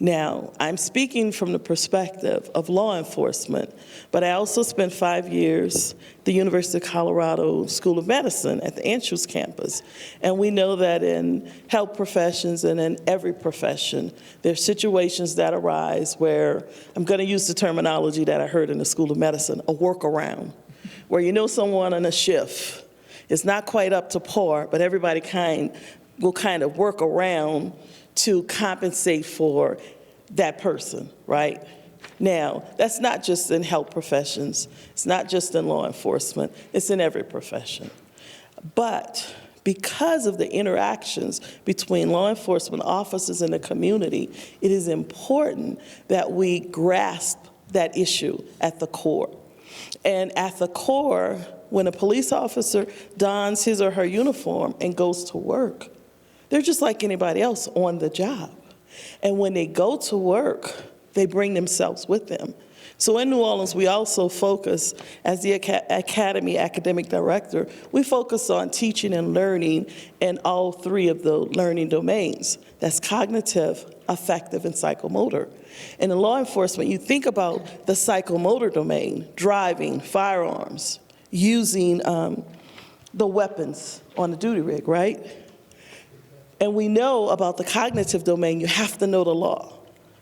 Now, I'm speaking from the perspective of law enforcement, but I also spent 5 years at the University of Colorado School of Medicine at the Anschutz campus. And we know that in health professions and in every profession, there are situations that arise where, I'm going to use the terminology that I heard in the School of Medicine, a workaround, where you know someone on a shift is not quite up to par, but everybody will kind of work around to compensate for that person, right? Now, that's not just in health professions. It's not just in law enforcement. It's in every profession. But because of the interactions between law enforcement officers and the community, it is important that we grasp that issue at the core. And at the core, when a police officer dons his or her uniform and goes to work, they're just like anybody else on the job. And when they go to work, they bring themselves with them. So in New Orleans, we also focus, as the Academy Academic Director, we focus on teaching and learning in all 3 of the learning domains. That's cognitive, affective, and psychomotor. And in law enforcement, you think about the psychomotor domain, driving, firearms, using the weapons on the duty rig, right? And we know about the cognitive domain, you have to know the law.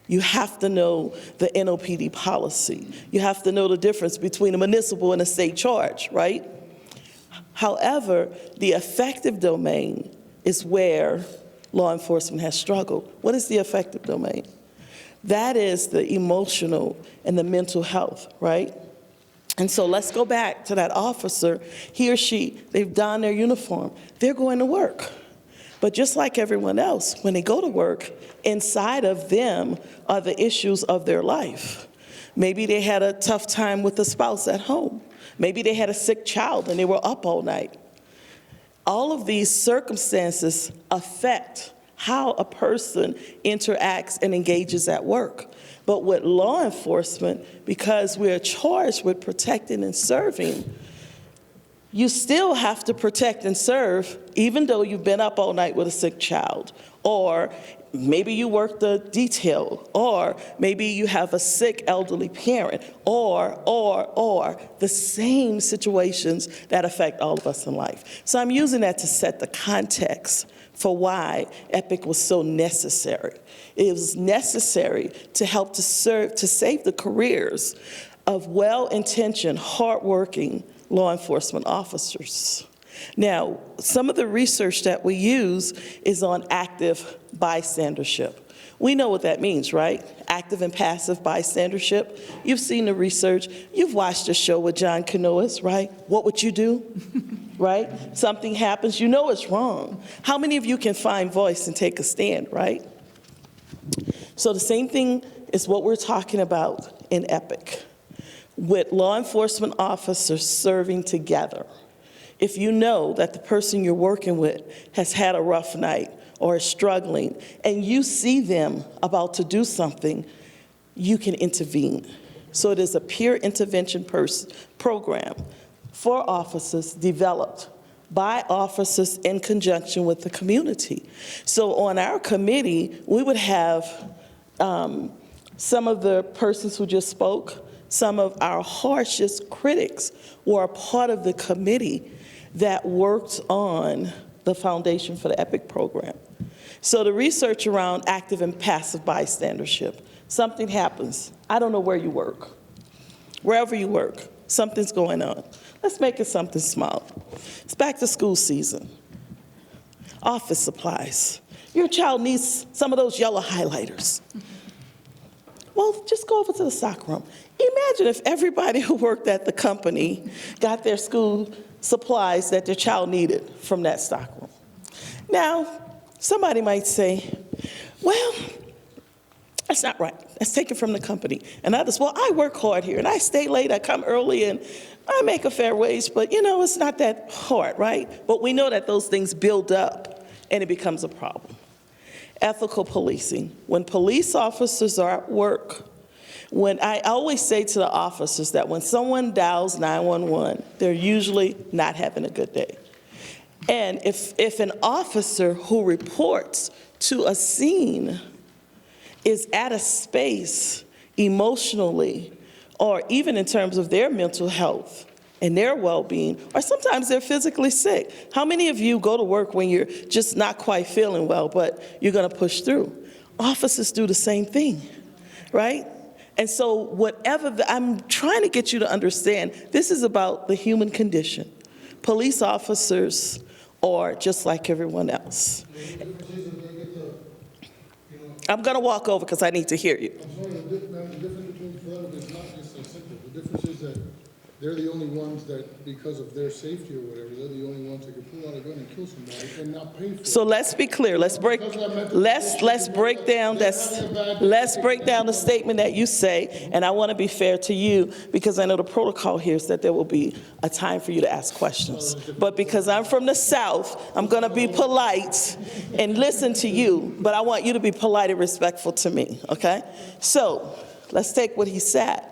You have to know the NOPD policy. You have to know the difference between a municipal and a state charge, right? However, the affective domain is where law enforcement has struggled. What is the affective domain? That is the emotional and the mental health, right? And so let's go back to that officer. He or she, they've donned their uniform. They're going to work. But just like everyone else, when they go to work, inside of them are the issues of their life. Maybe they had a tough time with a spouse at home. Maybe they had a sick child and they were up all night. All of these circumstances affect how a person interacts and engages at work. But with law enforcement, because we are charged with protecting and serving, you still have to protect and serve, even though you've been up all night with a sick child, or maybe you work the detail, or maybe you have a sick elderly parent, or the same situations that affect all of us in life. So I'm using that to set the context for why EPIC was so necessary. It was necessary to help to save the careers of well-intentioned, hardworking law enforcement officers. Now, some of the research that we use is on active bystandership. We know what that means, right? Active and passive bystandership. You've seen the research. You've watched a show with John Canoas, right? What would you do? Right? Something happens, you know it's wrong. How many of you can find voice and take a stand, right? So the same thing is what we're talking about in EPIC, with law enforcement officers serving together. If you know that the person you're working with has had a rough night or is struggling, and you see them about to do something, you can intervene. So it is a peer intervention program for officers developed by officers in conjunction with the community. So on our committee, we would have some of the persons who just spoke, some of our harshest critics were a part of the committee that worked on the foundation for the EPIC program. So the research around active and passive bystandership, something happens. I don't know where you work. Wherever you work, something's going on. Let's make it something small. It's back to school season. Office supplies. Your child needs some of those yellow highlighters. Well, just go over to the stock room. Imagine if everybody who worked at the company got their school supplies that their child needed from that stock room. Now, somebody might say, well, that's not right. Let's take it from the company. And others, well, I work hard here, and I stay late, I come early, and I make a fair wage, but you know, it's not that hard, right? But we know that those things build up, and it becomes a problem. Ethical policing. When police officers are at work, when I always say to the officers that when someone dials 911, they're usually not having a good day. And if an officer who reports to a scene is at a space emotionally, or even in terms of their mental health and their well-being, or sometimes they're physically sick. How many of you go to work when you're just not quite feeling well, but you're going to push through? Officers do the same thing, right? And so whatever, I'm trying to get you to understand, this is about the human condition. Police officers are just like everyone else. I'm going to walk over because I need to hear you. I'm sorry, the difference between them is not just so simple. The difference is that they're the only ones that, because of their safety or whatever, they're the only ones that can pull out a gun and kill somebody and not pay for it. So let's be clear. Let's break down the statement that you say, and I want to be fair to you because I know the protocol here is that there will be a time for you to ask questions. But because I'm from the South, I'm going to be polite and listen to you, but I want you to be polite and respectful to me, okay? So let's take what he said.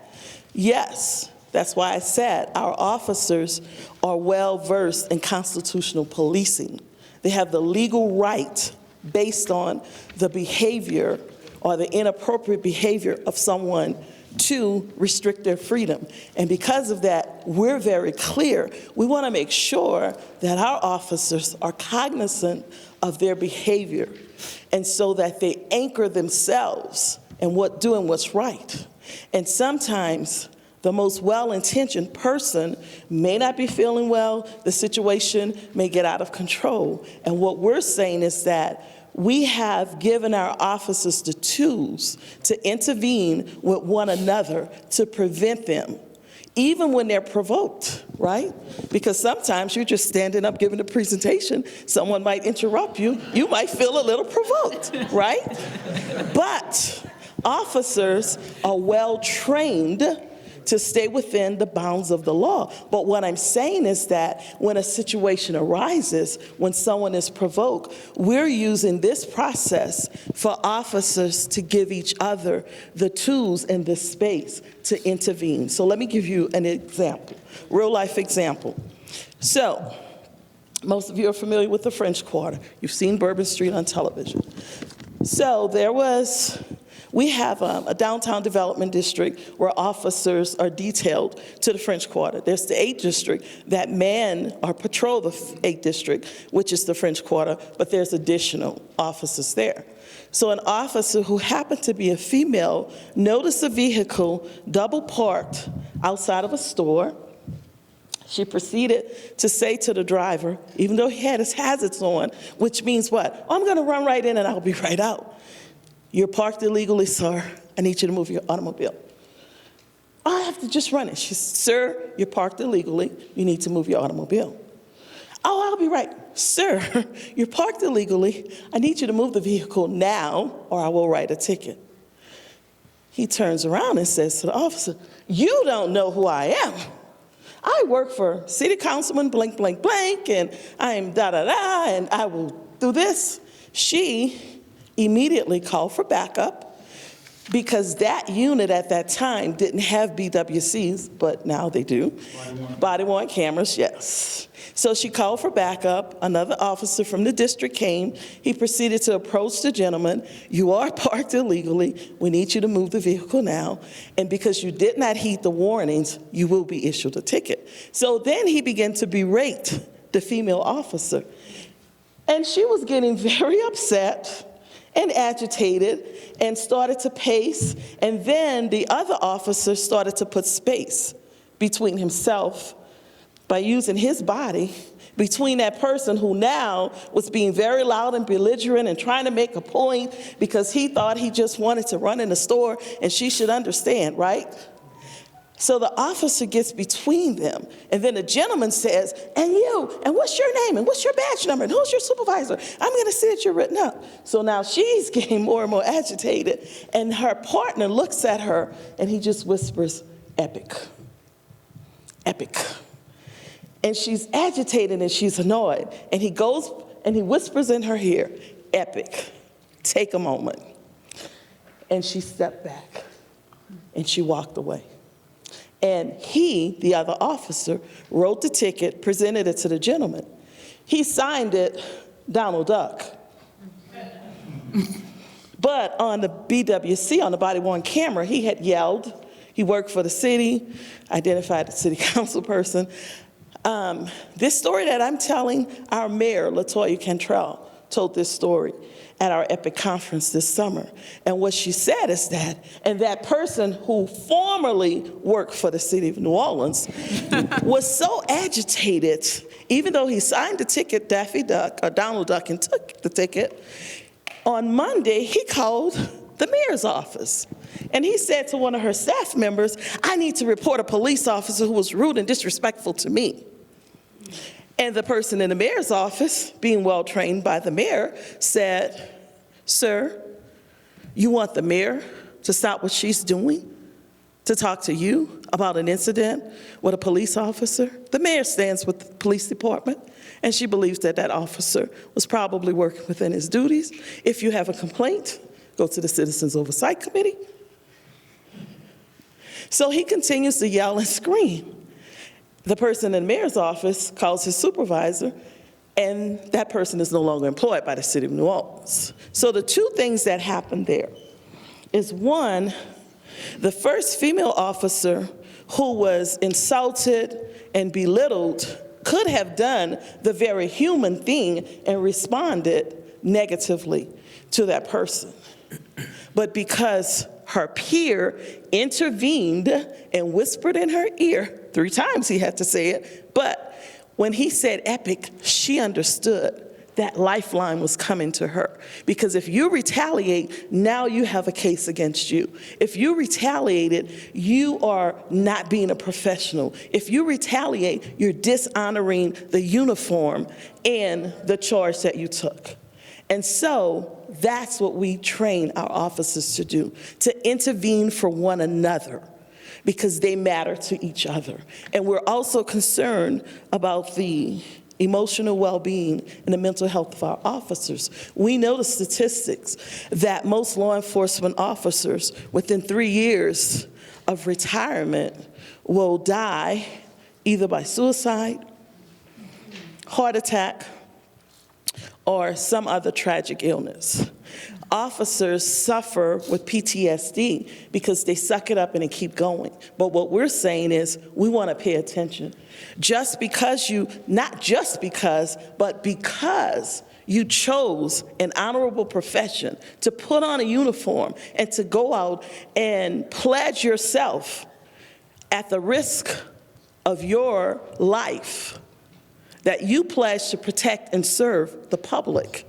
Yes. That's why I said our officers are well-versed in constitutional policing. They have the legal right based on the behavior or the inappropriate behavior of someone to restrict their freedom. And because of that, we're very clear. We want to make sure that our officers are cognizant of their behavior, and so that they anchor themselves in doing what's right. And sometimes the most well-intentioned person may not be feeling well, the situation may get out of control. And what we're saying is that we have given our officers the tools to intervene with one another to prevent them, even when they're provoked, right? Because sometimes you're just standing up giving a presentation, someone might interrupt you, you might feel a little provoked, right? But officers are well-trained to stay within the bounds of the law. But what I'm saying is that when a situation arises, when someone is provoked, we're using this process for officers to give each other the tools and the space to intervene. So let me give you an example, real life example. So, most of you are familiar with the French Quarter. You've seen Bourbon Street on television. So we have a downtown development district where officers are detailed to the French Quarter. There's the 8th District that man or patrol the 8th District, which is the French Quarter, but there's additional officers there. So an officer who happened to be a female noticed a vehicle double parked outside of a store. She proceeded to say to the driver, even though he had his hazards on, which means what? I'm going to run right in and I'll be right out. You're parked illegally, sir. I need you to move your automobile. I have to just run it. She said, sir, you're parked illegally. You need to move your automobile. Oh, I'll be right. Sir, you're parked illegally. I need you to move the vehicle now or I will write a ticket. He turns around and says to the officer, you don't know who I am. I work for City Councilman blank, blank, blank, and I am da-da-da, and I will do this. She immediately called for backup because that unit at that time didn't have BWCs, but now they do. Body-worn cameras, yes. So she called for backup. Another officer from the district came. He proceeded to approach the gentleman. You are parked illegally. We need you to move the vehicle now. And because you did not heed the warnings, you will be issued a ticket. So then he began to berate the female officer. And she was getting very upset and agitated and started to pace. And then the other officer started to put space between himself by using his body between that person who now was being very loud and belligerent and trying to make a point because he thought he just wanted to run in the store and she should understand, right? So the officer gets between them, and then the gentleman says, and you, and what's your name, and what's your badge number, and who's your supervisor? I'm gonna see that you're written up. So now she's getting more and more agitated, and her partner looks at her, and he just whispers, epic, epic. And she's agitated and she's annoyed, and he goes and he whispers in her ear, epic, take a moment. And she stepped back, and she walked away. And he, the other officer, wrote the ticket, presented it to the gentleman. He signed it, Donald Duck. But on the BWC, on the body-worn camera, he had yelled. He worked for the city, identified the city council person. This story that I'm telling, our mayor, LaToya Cantrell, told this story at our EPIC conference this summer. And what she said is that, and that person who formerly worked for the city of New Orleans was so agitated, even though he signed the ticket, Daffy Duck, or Donald Duck, and took the ticket, on Monday, he called the mayor's office. And he said to one of her staff members, I need to report a police officer who was rude and disrespectful to me. And the person in the mayor's office, being well-trained by the mayor, said, sir, you want the mayor to stop what she's doing to talk to you about an incident with a police officer? The mayor stands with the police department, and she believes that that officer was probably working within his duties. If you have a complaint, go to the Citizens Oversight Committee. So he continues to yell and scream. The person in the mayor's office calls his supervisor, and that person is no longer employed by the city of New Orleans. So the two things that happened there is, one, the first female officer who was insulted and belittled could have done the very human thing and responded negatively to that person. But because her peer intervened and whispered in her ear, 3 times he had to say it, but when he said epic, she understood that lifeline was coming to her. Because if you retaliate, now you have a case against you. If you retaliated, you are not being a professional. If you retaliate, you're dishonoring the uniform and the charge that you took. And so that's what we train our officers to do, to intervene for one another, because they matter to each other. And we're also concerned about the emotional well-being and the mental health of our officers. We know the statistics that most law enforcement officers within 3 years of retirement will die either by suicide heart attack, or some other tragic illness. Officers suffer with PTSD because they suck it up and they keep going. But what we're saying is we want to pay attention. Not just because, but because you chose an honorable profession to put on a uniform and to go out and pledge yourself at the risk of your life, that you pledge to protect and serve the public,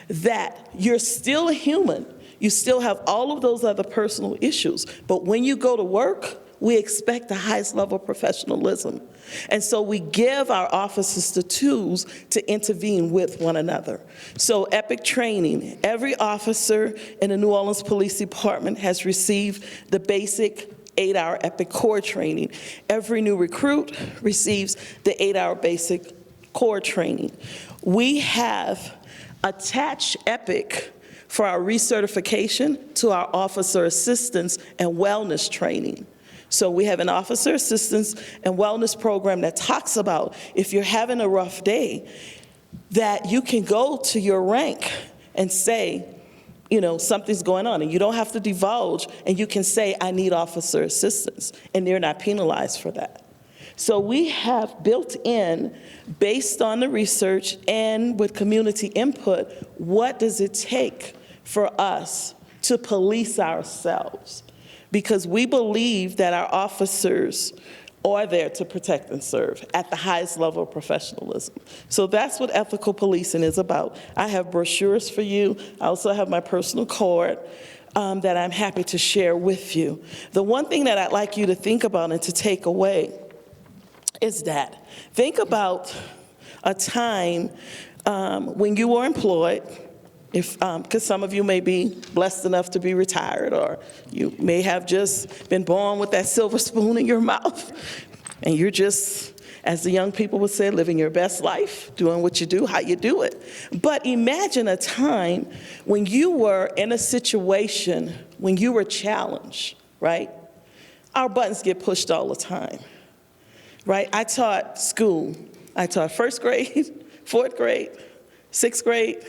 that you're still a human. You still have all of those other personal issues. But when you go to work, we expect the highest level of professionalism. And so we give our officers the tools to intervene with one another. So EPIC training, every officer in the New Orleans Police Department has received the basic 8-hour EPIC core training. Every new recruit receives the 8-hour basic core training. We have attached EPIC for our recertification to our officer assistance and wellness training. So we have an officer assistance and wellness program that talks about if you're having a rough day, that you can go to your rank and say, something's going on, and you don't have to divulge, and you can say, I need officer assistance, and they're not penalized for that. So we have built in, based on the research and with community input, what does it take for us to police ourselves? Because we believe that our officers are there to protect and serve at the highest level of professionalism. So that's what ethical policing is about. I have brochures for you. I also have my personal card that I'm happy to share with you. The one thing that I'd like you to think about and to take away is that, think about a time when you were employed, because some of you may be blessed enough to be retired, or you may have just been born with that silver spoon in your mouth, and you're just, as the young people would say, living your best life, doing what you do, how you do it. But imagine a time when you were in a situation when you were challenged, right? Our buttons get pushed all the time, right? I taught school. I taught first grade, fourth grade, sixth grade,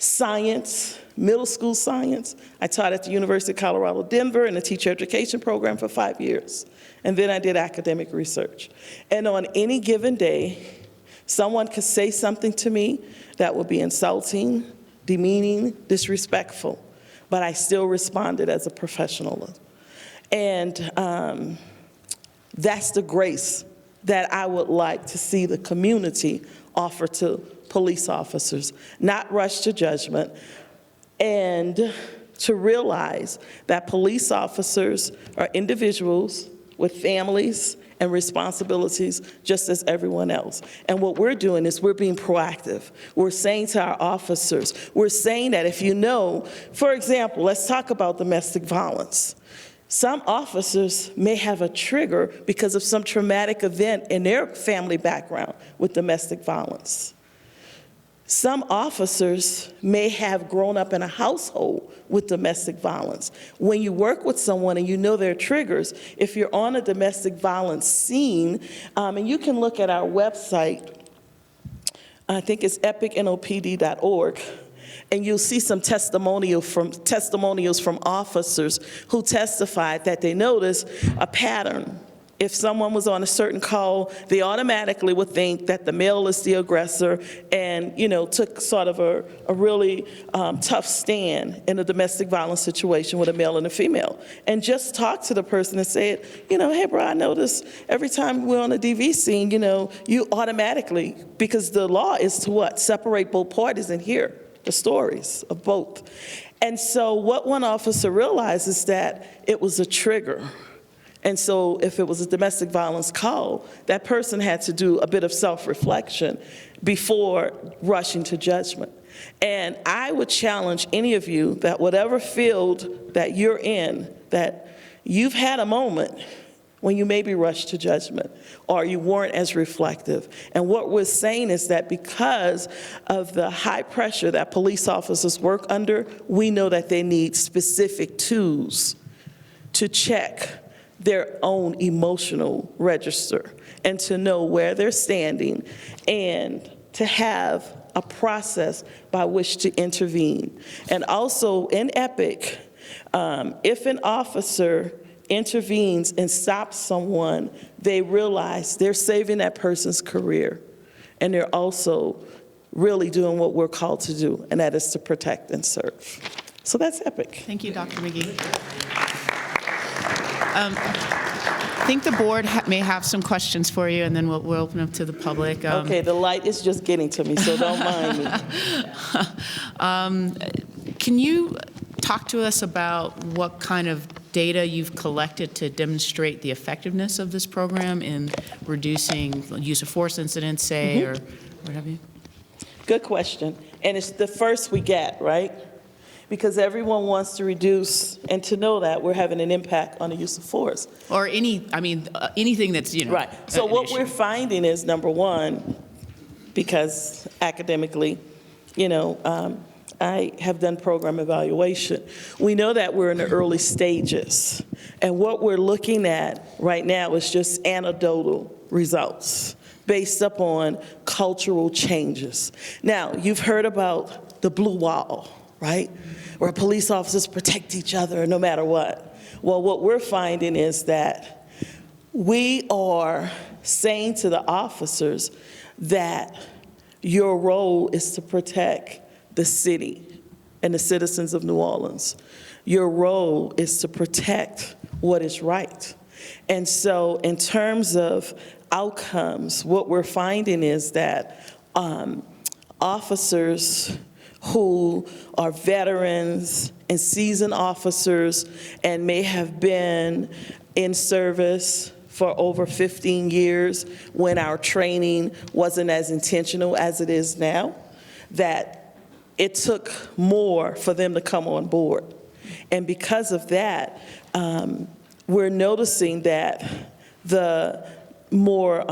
science, middle school science. I taught at the University of Colorado, Denver in the teacher education program for 5 years. And then I did academic research. And on any given day, someone could say something to me that would be insulting, demeaning, disrespectful, but I still responded as a professional. And that's the grace that I would like to see the community offer to police officers, not rush to judgment, and to realize that police officers are individuals with families and responsibilities just as everyone else. And what we're doing is we're being proactive. We're saying to our officers, we're saying that if you know, for example, let's talk about domestic violence. Some officers may have a trigger because of some traumatic event in their family background with domestic violence. Some officers may have grown up in a household with domestic violence. When you work with someone and you know their triggers, if you're on a domestic violence scene, and you can look at our website, I think it's epicnopd.org, and you'll see some testimonials from officers who testified that they noticed a pattern. If someone was on a certain call, they automatically would think that the male is the aggressor and, took sort of a really tough stand in a domestic violence situation with a male and a female. And just talk to the person and say, hey, bro, I noticed every time we're on a DV scene, you automatically, because the law is to what? Separate both parties and hear the stories of both. And so what one officer realized is that it was a trigger. And so if it was a domestic violence call, that person had to do a bit of self-reflection before rushing to judgment. And I would challenge any of you that whatever field that you're in, that you've had a moment when you maybe rushed to judgment or you weren't as reflective. And what we're saying is that because of the high pressure that police officers work under, we know that they need specific tools to check their own emotional register and to know where they're standing and to have a process by which to intervene. And also in EPIC, if an officer intervenes and stops someone, they realize they're saving that person's career. And they're also really doing what we're called to do, and that is to protect and serve. So that's EPIC. Thank you, Dr. McGee. I think the board may have some questions for you, and then we'll open up to the public. Okay, the light is just getting to me, so don't mind me. Can you talk to us about what kind of data you've collected to demonstrate the effectiveness of this program in reducing use of force incidents, say, or what have you? Good question. And it's the first we get, right? Because everyone wants to reduce and to know that we're having an impact on the use of force. Or anything that's, Right. So an what issue. we're finding is, number one, because academically, I have done program evaluation. We know that we're in the early stages. And what we're looking at right now is just anecdotal results based upon cultural changes. Now, you've heard about the blue wall, right? Where police officers protect each other no matter what. Well, what we're finding is that we are saying to the officers that your role is to protect the city and the citizens of New Orleans. Your role is to protect what is right. And so in terms of outcomes, what we're finding is that officers who are veterans and seasoned officers and may have been in service for over 15 years when our training wasn't as intentional as it is now, that it took more for them to come on board. And because of that, we're noticing that the newer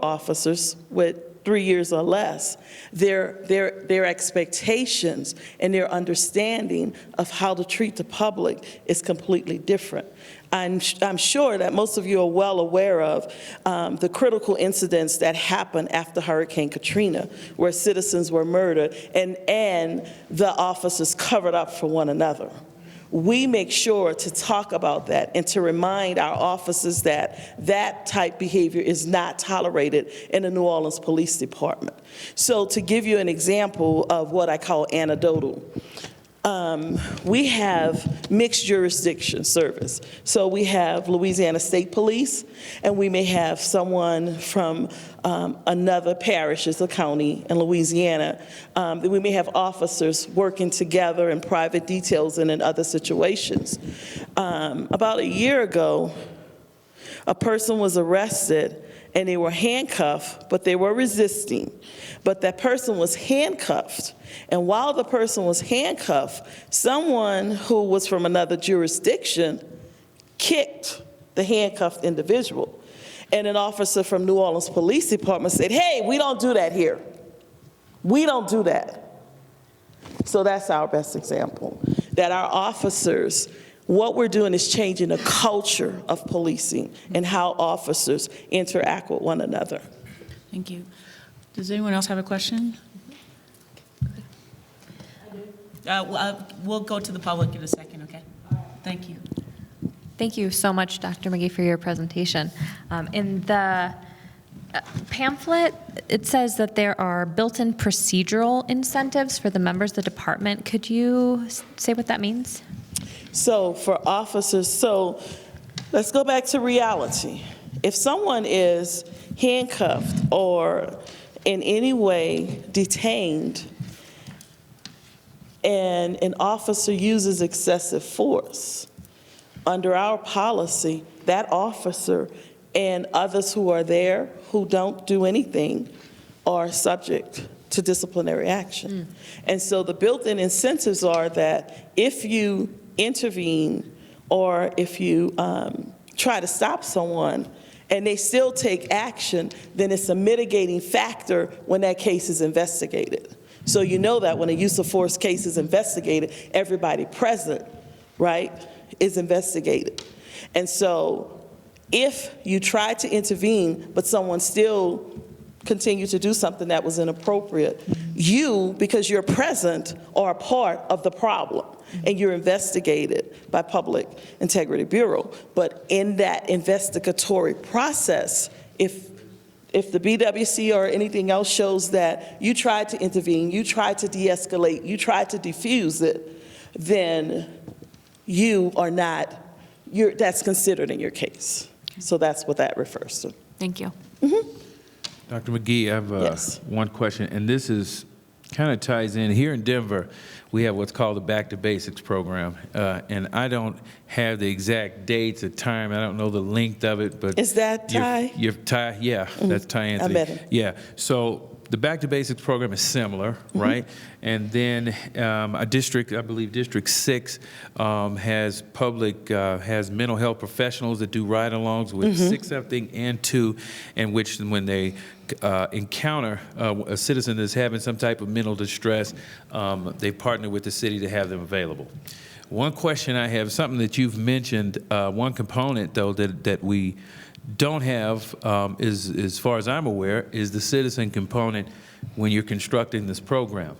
officers with 3 years or less, their expectations and their understanding of how to treat the public is completely different. I'm sure that most of you are well aware of the critical incidents that happened after Hurricane Katrina, where citizens were murdered and the officers covered up for one another. We make sure to talk about that and to remind our officers that that type behavior is not tolerated in the New Orleans Police Department. So to give you an example of what I call anecdotal, we have mixed jurisdiction service. So we have Louisiana State Police, and we may have someone from another parish, a county in Louisiana. We may have officers working together in private details and in other situations. About a year ago, a person was arrested and they were handcuffed, but they were resisting. But that person was handcuffed. And while the person was handcuffed, someone who was from another jurisdiction kicked the handcuffed individual. And an officer from New Orleans Police Department said, "Hey, we don't do that here. We don't do that." So that's our best example, that our officers, what we're doing is changing the culture of policing and how officers interact with one another. Thank you. Does anyone else have a question? We'll go to the public in a second, okay? Thank you. Thank you so much, Dr. McGee, for your presentation. In the pamphlet, it says that there are built-in procedural incentives for the members of the department. Could you say what that means? So for officers, so let's go back to reality. If someone is handcuffed or in any way detained and an officer uses excessive force, under our policy, that officer and others who are there who don't do anything are subject to disciplinary action. And so the built-in incentives are that if you intervene or if you try to stop someone and they still take action, then it's a mitigating factor when that case is investigated. So you know that when a use of force case is investigated, everybody present, right, is investigated. And so if you tried to intervene, but someone still continued to do something that was inappropriate, you, because you're present, are a part of the problem, and you're investigated by Public Integrity Bureau. But in that investigatory process, if the BWC or anything else shows that you tried to intervene, you tried to de-escalate, you tried to defuse it, then you are not, that's considered in your case. So that's what that refers to. Thank you. Dr. McGee, I have Yes. one question, and this is kind of ties in. Here in Denver, we have what's called the Back to Basics program, and I don't have the exact dates or time. I don't know the length of it, but Is that Ty? Your Ty, yeah, that's Ty Anthony. met him. Yeah, so the Back to Basics program is similar, right? And then a district, I believe District 6 has has mental health professionals that do ride-alongs with 6 something and 2, in which when they encounter a citizen that's having some type of mental distress, they partner with the city to have them available. One question I have, something that you've mentioned, one component though that we don't have, is, as far as I'm aware, is the citizen component when you're constructing this program.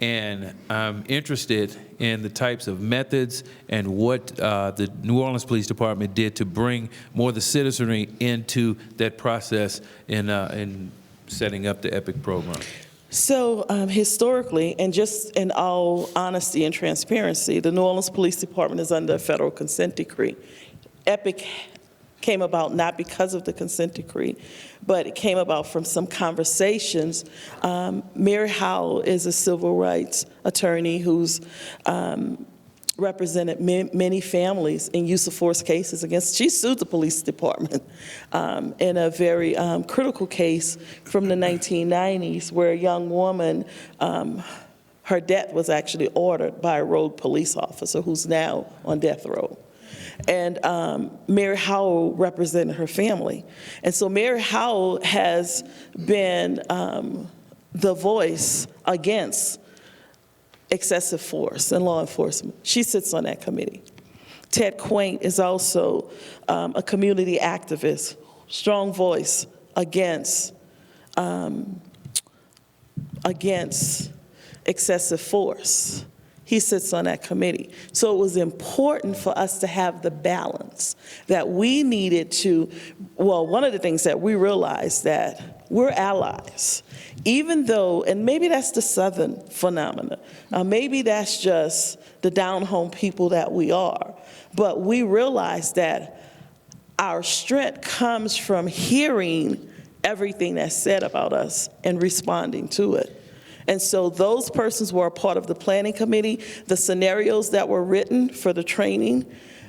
And I'm interested in the types of methods and what the New Orleans Police Department did to bring more of the citizenry into that process in setting up the EPIC program. So historically, and just in all honesty and transparency, the New Orleans Police Department is under a federal consent decree. EPIC came about not because of the consent decree, but it came about from some conversations. Mary Howell is a civil rights attorney who's represented many families in use of force cases against, she sued the police department in a very critical case from the 1990s where a young woman, her death was actually ordered by a rogue police officer who's now on death row. And Mary Howell represented her family. And so Mary Howell has been the voice against excessive force in law enforcement. She sits on that committee. Ted Quaint is also a community activist, strong voice against excessive force. He sits on that committee. So it was important for us to have the balance that we needed to, well, one of the things that we realized that we're allies, even though, and maybe that's the Southern phenomena, maybe that's just the down-home people that we are, but we realized that our strength comes from hearing everything that's said about us and responding to it. And so those persons were a part of the planning committee. The scenarios that were written for the training,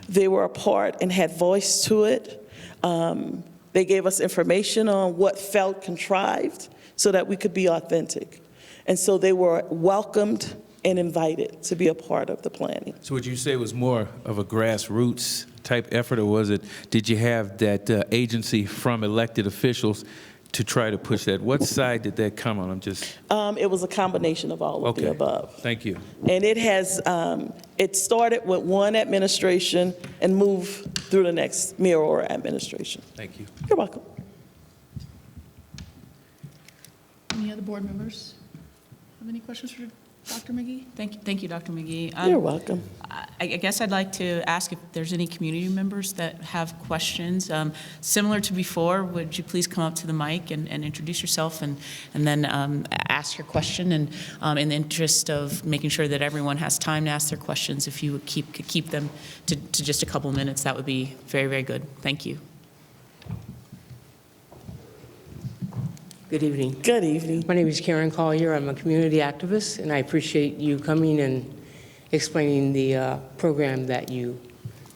they were a part and had voice to it. They gave us information on what felt contrived so that we could be authentic. And so they were welcomed and invited to be a part of the planning. So would you say it was more of a grassroots type effort, or did you have that agency from elected officials to try to push that? What side did that come on? It was a combination of all of the above. Thank you. And it has, it started with one administration and moved through the next mayor or administration. Thank you. You're welcome. Any other board members have any questions for Dr. McGee? Thank you, Dr. McGee. You're welcome. I guess I'd like to ask if there's any community members that have questions. Similar to before, would you please come up to the mic and introduce yourself and then ask your question? And in the interest of making sure that everyone has time to ask their questions, if you would keep them to just a couple minutes, that would be very, very good. Thank you. Good evening. Good evening. My name is Karen Collier. I'm a community activist, and I appreciate you coming and explaining the program that you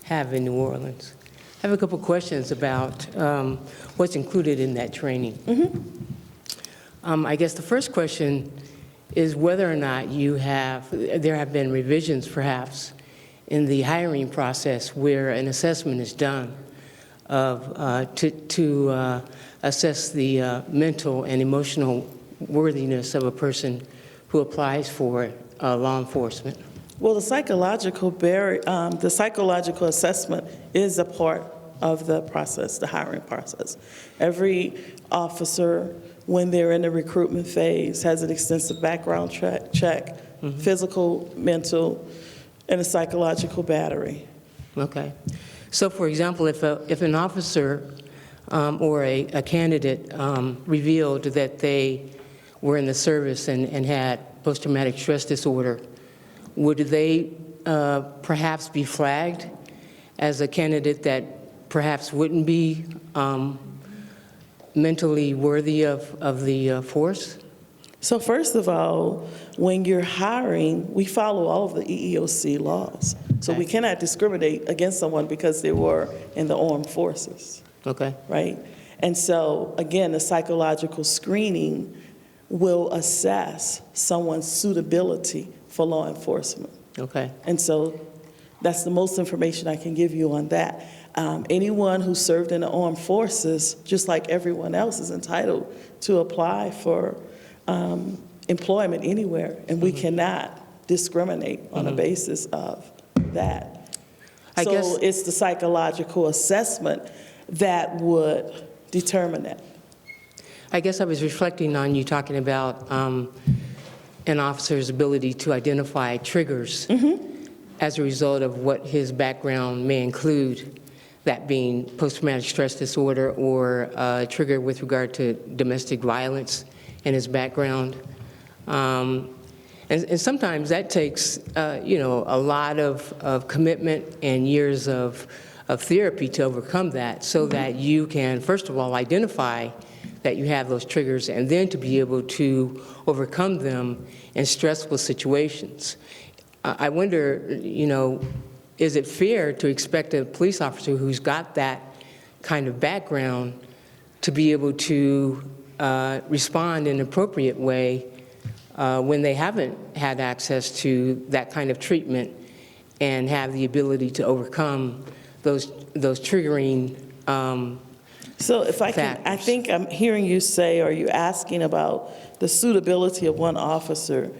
have in New Orleans. I have a couple questions about what's included in that training. I guess the first question is whether or not there have been revisions perhaps in the hiring process where an assessment is done to assess the mental and emotional worthiness of a person who applies for law enforcement. Well, the psychological assessment is a part of the process, the hiring process. Every officer, when they're in the recruitment phase, has an extensive background check, physical, mental, and a psychological battery. Okay. So, for example, if an officer or a candidate revealed that they were in the service and had post-traumatic stress disorder, would they perhaps be flagged as a candidate that perhaps wouldn't be mentally worthy of the force? So first of all, when you're hiring, we follow all of the EEOC laws. So we cannot discriminate against someone because they were in the armed forces. Okay. Right? And so, again, the psychological screening will assess someone's suitability for law enforcement. Okay. And so that's the most information I can give you on that. Anyone who served in the armed forces, just like everyone else, is entitled to apply for employment anywhere, and we cannot discriminate on the basis of that. I guess- So it's the psychological assessment that would determine that. I guess I was reflecting on you talking about an officer's ability to identify triggers as a result of what his background may include, that being post-traumatic stress disorder or a trigger with regard to domestic violence in his background. And sometimes that takes, a lot of commitment and years of therapy to overcome that, so that you can, first of all, identify that you have those triggers, and then to be able to overcome them in stressful situations. I wonder, is it fair to expect a police officer who's got that kind of background to be able to respond in an appropriate way when they haven't had access to that kind of treatment and have the ability to overcome those triggering So if I can, I factors? think I'm hearing you say, or you asking about the suitability of one officer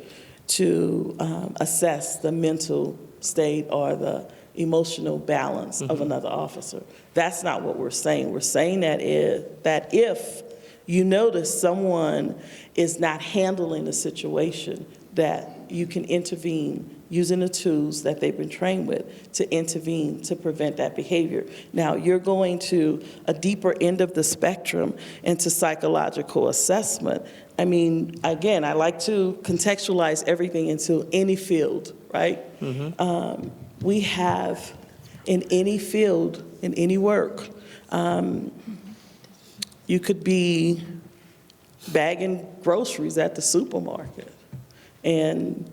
to assess the mental state or the emotional balance of another officer. That's not what we're saying. We're saying that if you notice someone is not handling the situation, that you can intervene using the tools that they've been trained with to intervene to prevent that behavior. Now, you're going to a deeper end of the spectrum into psychological assessment. I mean, again, I like to contextualize everything into any field, right? We have in any field, in any work, you could be bagging groceries at the supermarket, and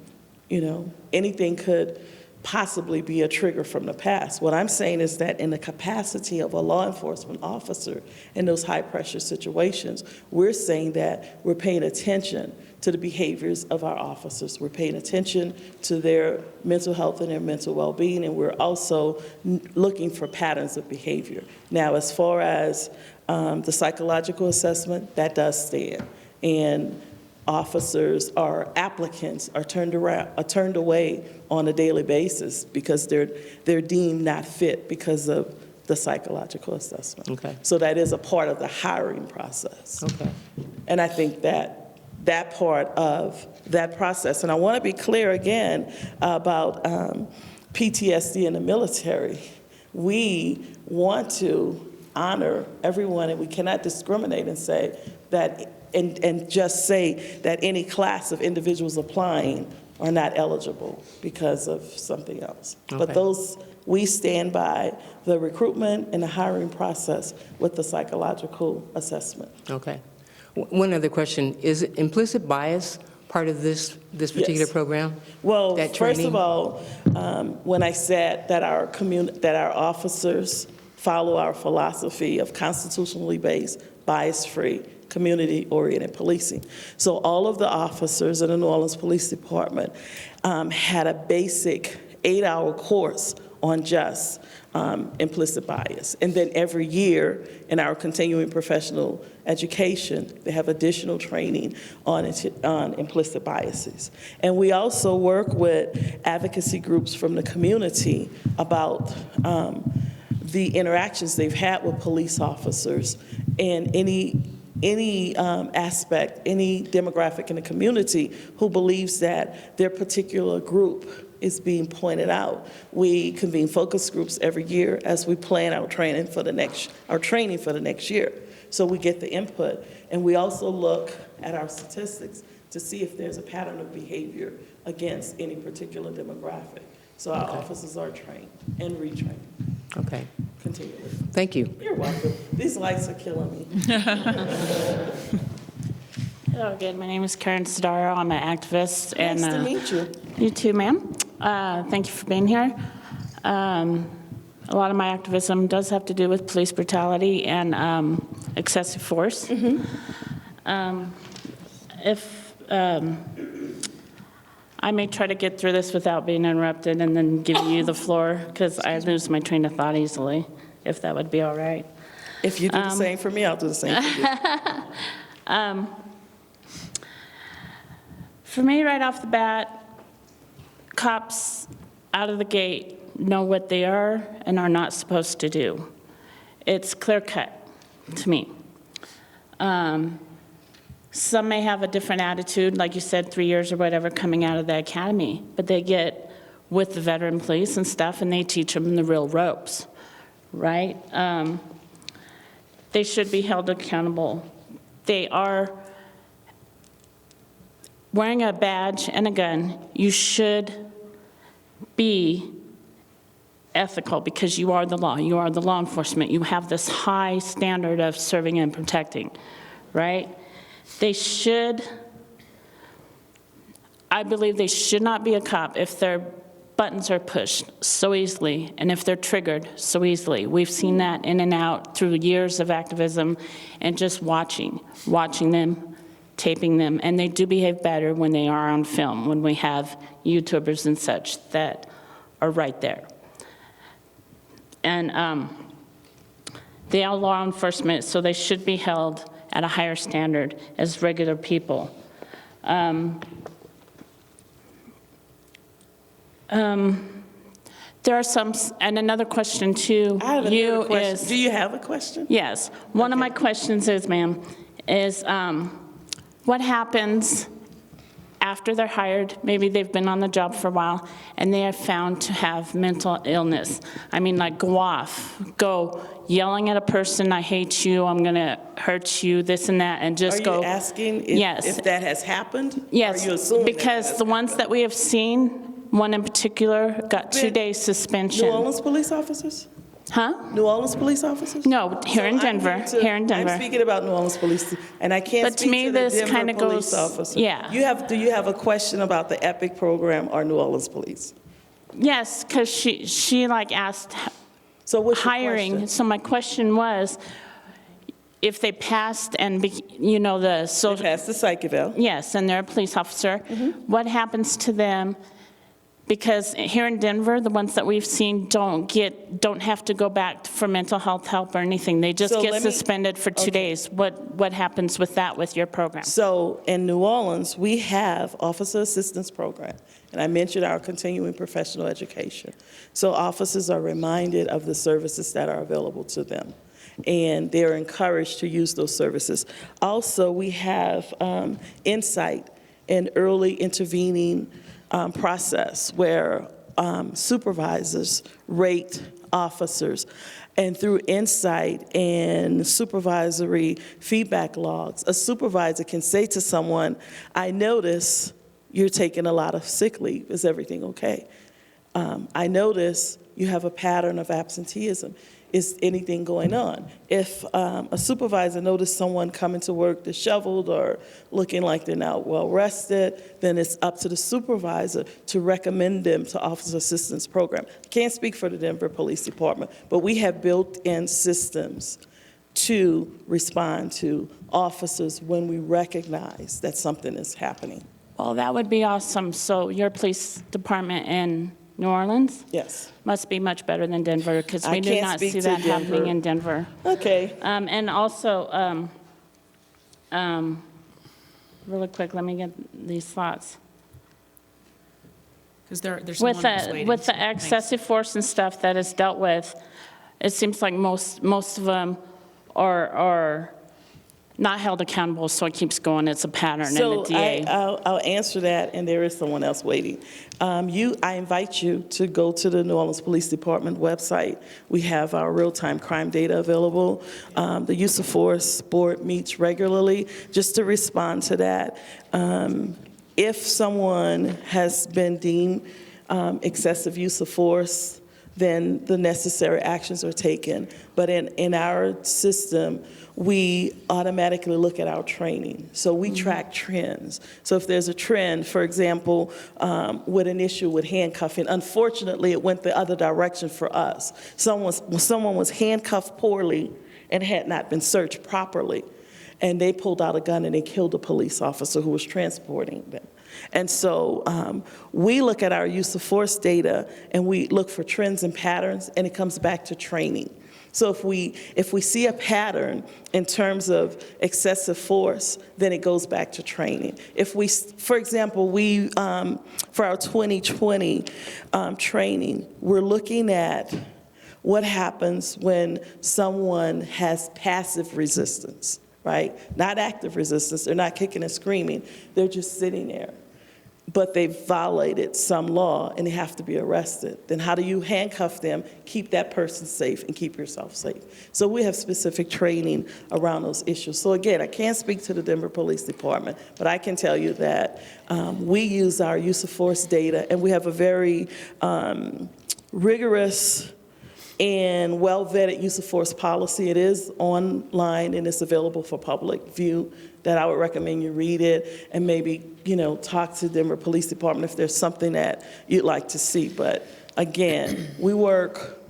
anything could possibly be a trigger from the past. What I'm saying is that in the capacity of a law enforcement officer in those high-pressure situations, we're saying that we're paying attention to the behaviors of our officers. We're paying attention to their mental health and their mental well-being, and we're also looking for patterns of behavior. Now, as far as the psychological assessment, that does stand. And officers or applicants are turned away on a daily basis because they're deemed not fit because of the psychological assessment. Okay. So that is a part of the hiring process. Okay. And I think that part of that process, and I want to be clear again about PTSD in the military. We want to honor everyone, and we cannot discriminate and say that, and just say that any class of individuals applying are not eligible because of something else. Okay. But we stand by the recruitment and the hiring process with the psychological assessment. Okay. One other question. Is implicit bias part of this particular Yes. program? Well, That first training? of all, when I said that our officers follow our philosophy of constitutionally based, bias-free, community-oriented policing. So all of the officers in the New Orleans Police Department had a basic 8-hour course on just implicit bias. And then every year in our continuing professional education, they have additional training on implicit biases. And we also work with advocacy groups from the community about the interactions they've had with police officers and any aspect, any demographic in the community who believes that their particular group is being pointed out. We convene focus groups every year as we plan our training for the next year. So we get the input, and we also look at our statistics to see if there's a pattern of behavior against any particular demographic. So our officers are trained and retrained Okay, continually. thank you. You're welcome. These lights are killing me. Hello again, my name is Karen Sidaro. I'm an activist. Nice and to meet you. You too, ma'am. Thank you for being here. A lot of my activism does have to do with police brutality and excessive force. I may try to get through this without being interrupted and then give you the floor, because I lose my train of thought easily, if that would be all right. If you do the same for me, I'll do the same for you. For me, right off the bat, cops out of the gate know what they are and are not supposed to do. It's clear cut to me. Some may have a different attitude, like you said, 3 years or whatever, coming out of the academy, but they get with the veteran police and stuff, and they teach them the real ropes, right? They should be held accountable. They are wearing a badge and a gun. You should be ethical because you are the law. You are the law enforcement. You have this high standard of serving and protecting, right? They should, I believe they should not be a cop if their buttons are pushed so easily and if they're triggered so easily. We've seen that in and out through years of activism and just watching them, taping them, and they do behave better when they are on film, when we have YouTubers and such that are right there. And they are law enforcement, so they should be held at a higher standard as regular people. There are some, and another question too. I have another question. Do you have a question? Yes. One of my questions is, ma'am, is what happens after they're hired? Maybe they've been on the job for a while, and they are found to have mental illness. I mean, like go yelling at a person, I hate you, I'm going to hurt you, this and that, and just go. Are you asking Yes. if that has happened? Yes, Are you assuming because the ones that we have seen, one in particular got 2 days New suspension. Orleans police officers? Huh? New Orleans police officers? No, here in So I'm Denver, here in Denver. I'm speaking about New Orleans police, and I can't But to speak me, to the this Denver kinda police goes- officer. yeah. Do you have a question about the EPIC program or New Orleans police? Yes, because she like asked So what's your hiring. question? So my question was, if they passed and, the They social, passed the psych eval. yes, and they're a police officer, what happens to them? Because here in Denver, the ones that we've seen don't have to go back for mental health help or anything. They just So get let me- suspended for 2 days. What happens with that with your program? So in New Orleans, we have officer assistance program, and I mentioned our continuing professional education. So officers are reminded of the services that are available to them, and they're encouraged to use those services. Also, we have insight and early intervening process where supervisors rate officers. And through insight and supervisory feedback logs, a supervisor can say to someone, I notice you're taking a lot of sick leave. Is everything okay? I notice you have a pattern of absenteeism. Is anything going on? If a supervisor noticed someone coming to work disheveled or looking like they're not well rested, then it's up to the supervisor to recommend them to officer assistance program. I can't speak for the Denver Police Department, but we have built-in systems to respond to officers when we recognize that something is happening. Well, that would be awesome. So your police department in New Orleans Yes. must be much better than Denver, because I we do can't not speak see to that happening Denver. in Denver. Okay. And also, really quick, let me get these thoughts. Because there's someone who's waiting. With the Thanks. excessive force and stuff that is dealt with, it seems like most of them are not held accountable, so it keeps going. It's a pattern in the DA. I'll answer that, and there is someone else waiting. I invite you to go to the New Orleans Police Department website. We have our real-time crime data available. The use of force board meets regularly. Just to respond to that, if someone has been deemed excessive use of force, then the necessary actions are taken. But in our system, we automatically look at our training. So we track trends. So if there's a trend, for example, with an issue with handcuffing, unfortunately, it went the other direction for us. Someone was handcuffed poorly and had not been searched properly, and they pulled out a gun and they killed a police officer who was transporting them. And so we look at our use of force data and we look for trends and patterns, and it comes back to training. So if we see a pattern in terms of excessive force, then it goes back to training. If we, for example, for our 2020 training, we're looking at what happens when someone has passive resistance, right? Not active resistance. They're not kicking and screaming. They're just sitting there. But they've violated some law and they have to be arrested. Then how do you handcuff them, keep that person safe, and keep yourself safe? So we have specific training around those issues. So again, I can't speak to the Denver Police Department, but I can tell you that we use our use of force data, and we have a very rigorous and well-vetted use of force policy. It is online and it's available for public view, that I would recommend you read it and maybe, talk to Denver Police Department if there's something that you'd like to see. But again, we work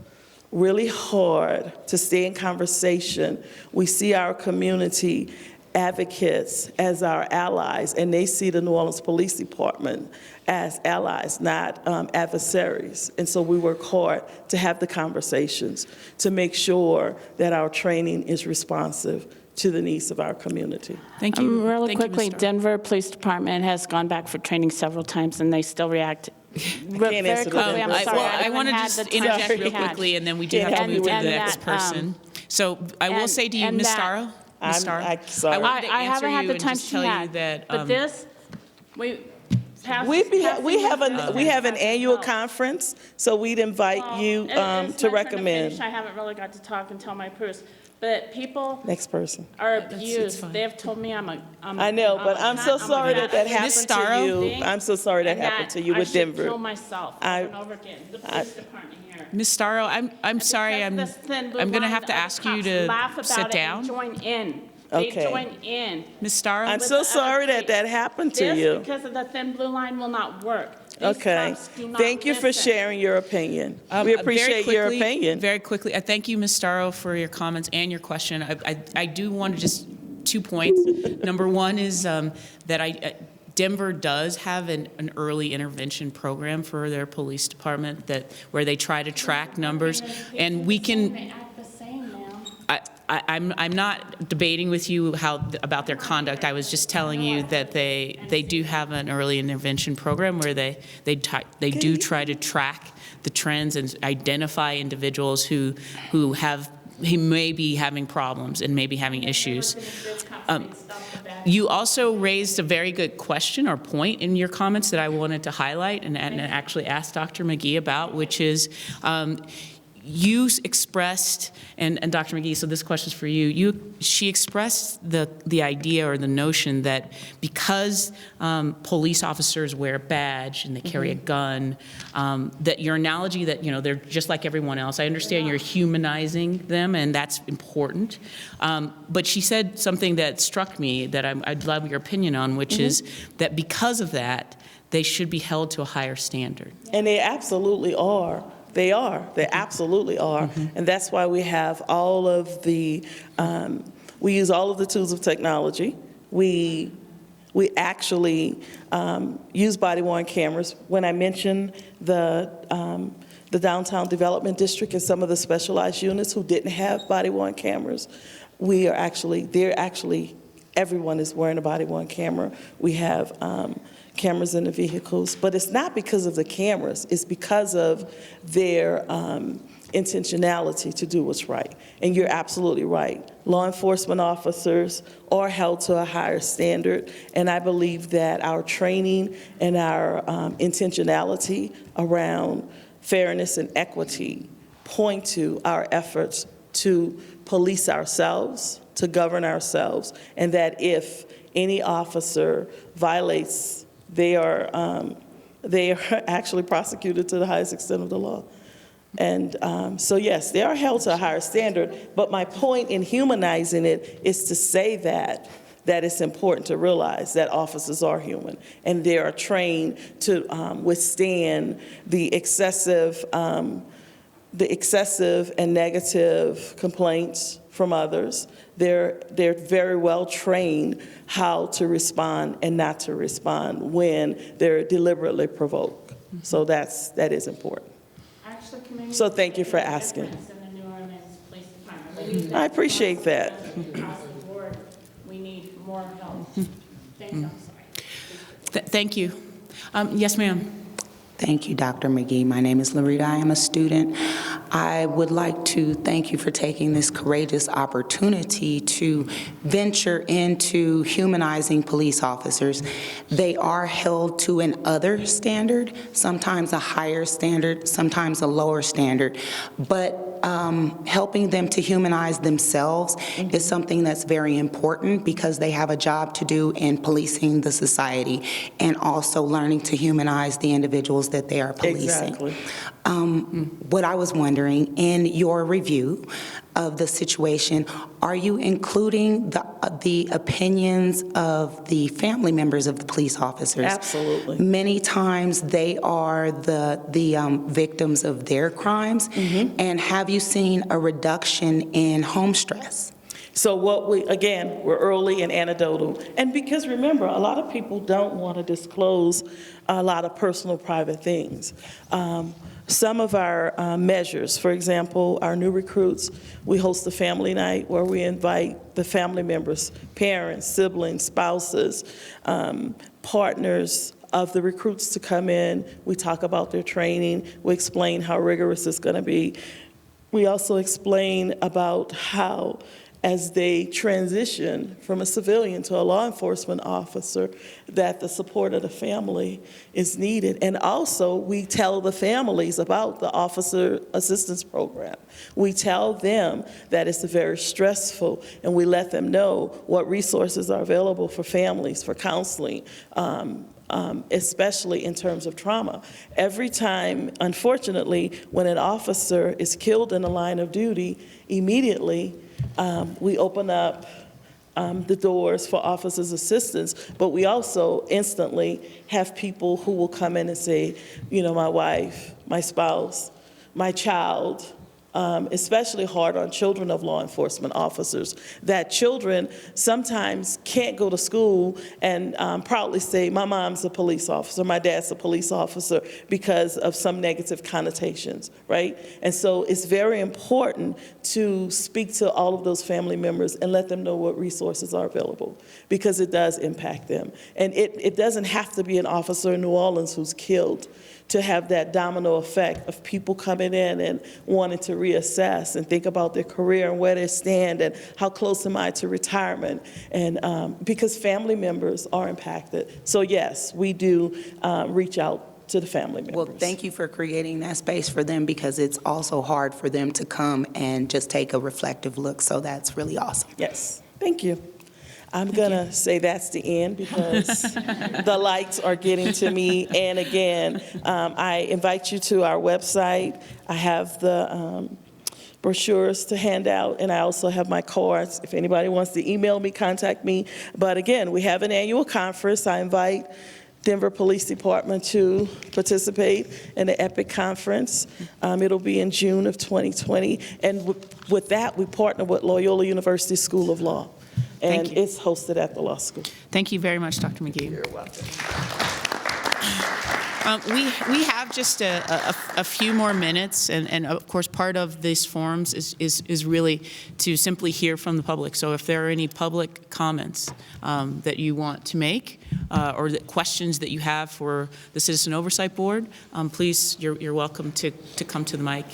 really hard to stay in conversation. We see our community advocates as our allies, and they see the New Orleans Police Department as allies, not adversaries. And so we work hard to have the conversations to make sure that our training is responsive to the needs of our community. Thank you. Really Thank you, quickly, Ms. Starr. Denver Police Department has gone back for training several times, and they still react very answer quickly. that. I'm I sorry, want to haven't had just the time interject to real catch. quickly, and then we do Can't have to help you move to with the that. next person. So I will and- say to you, and Ms. that- Starro, Ms. Starro, I'm sorry. I wanted to I answer haven't had you the and time just she tell you had. that. But this, we We have an annual conference, so we'd invite you to recommend. I haven't really got to talk and tell my proofs, but people Next person. are it's abused. fine. They have told me I know, but I'm so sorry that Ms. happened to Starro? you. I'm so sorry that happened to you with I should Denver. kill myself over and over again. The police department here. Ms. Starro, I'm sorry, I'm going to have to ask you to sit down. Join in. They Okay. join in. Ms. Starro? I'm so sorry that that happened to This, you. because of the thin blue line, will not work. These Okay. cops do not Thank you for listen. sharing your opinion. We Very appreciate your quickly- opinion. Very quickly, I thank you, Ms. Starro, for your comments and your question. I do want to just 2 points. Number one is that Denver does have an early intervention program for their police department where they try to track numbers, and we can. They act the same now. I'm not debating with you about their conduct. I was just telling you that they do have an early intervention program where they do try to track the trends and identify individuals who may be having problems and may be having issues. You also raised a very good question or point in your comments that I wanted to highlight and actually ask Dr. McGee about, which is you expressed, and Dr. McGee, so this question is for you. She expressed the idea or the notion that because police officers wear a badge and they carry a gun, that your analogy that they're just like everyone else. I understand you're humanizing them, and that's important. But she said something that struck me that I'd love your opinion on, which is that because of that, they should be held to a higher standard. And they absolutely are. They are. They absolutely are. And that's why we have all of the, we use all of the tools of technology. We actually use body-worn cameras. When I mentioned the downtown development district and some of the specialized units who didn't have body-worn cameras, everyone is wearing a body-worn camera. We have cameras in the vehicles, but it's not because of the cameras, it's because of their intentionality to do what's right. And you're absolutely right. Law enforcement officers are held to a higher standard, and I believe that our training and our intentionality around fairness and equity point to our efforts to police ourselves, to govern ourselves, and that if any officer violates, they are actually prosecuted to the highest extent of the law. And so yes, they are held to a higher standard, but my point in humanizing it is to say that it's important to realize that officers are human, and they are trained to withstand the excessive and negative complaints from others. They're very well trained how to respond and not to respond when they're deliberately provoked. So that is important. Actually, community So thank you for asking. difference in the New Orleans Police Department. I appreciate that. Across the board, we need more help. Thank you, I'm sorry. Thank you. Yes, ma'am. Thank you, Dr. McGee. My name is Larita. I am a student. I would like to thank you for taking this courageous opportunity to venture into humanizing police officers. They are held to an other standard, sometimes a higher standard, sometimes a lower standard, but helping them to humanize themselves is something that's very important because they have a job to do in policing the society and also learning to humanize the individuals that they are policing. Exactly. What I was wondering, in your review of the situation, are you including the opinions of the family members of the police officers? Absolutely. Many times they are the victims of their crimes. And have you seen a reduction in home stress? So we're early and anecdotal. And because remember, a lot of people don't want to disclose a lot of personal, private things. Some of our measures, for example, our new recruits, we host a family night where we invite the family members, parents, siblings, spouses, partners of the recruits to come in. We talk about their training. We explain how rigorous it's going to be. We also explain about how, as they transition from a civilian to a law enforcement officer, that the support of the family is needed. And also, we tell the families about the Officer Assistance Program. We tell them that it's very stressful, and we let them know what resources are available for families, for counseling, especially in terms of trauma. Every time, unfortunately, when an officer is killed in the line of duty, immediately, we open up the doors for officers' assistance, but we also instantly have people who will come in and say, my wife, my spouse, my child, especially hard on children of law enforcement officers, that children sometimes can't go to school and proudly say, my mom's a police officer, my dad's a police officer, because of some negative connotations, right? And so it's very important to speak to all of those family members and let them know what resources are available, because it does impact them. And it doesn't have to be an officer in New Orleans who's killed to have that domino effect of people coming in and wanting to reassess and think about their career and where they stand and how close am I to retirement, and because family members are impacted. So yes, we do reach out to the family members. Well, thank you for creating that space for them, because it's also hard for them to come and just take a reflective look, so that's really awesome. Yes, thank you. I'm going to say that's the end, because the lights are getting to me. And again, I invite you to our website. I have the brochures to hand out, and I also have my cards. If anybody wants to email me, contact me. But again, we have an annual conference. I invite Denver Police Department to participate in the EPIC conference. It'll be in June of 2020. And with that, we partner with Loyola University School of Law. And it's hosted at the law school. Thank you very much, Dr. McGee. You're welcome. We have just a few more minutes, and of course, part of these forums is really to simply hear from the public. So if there are any public comments that you want to make, or the questions that you have for the Citizen Oversight Board, please, you're welcome to come to the mic.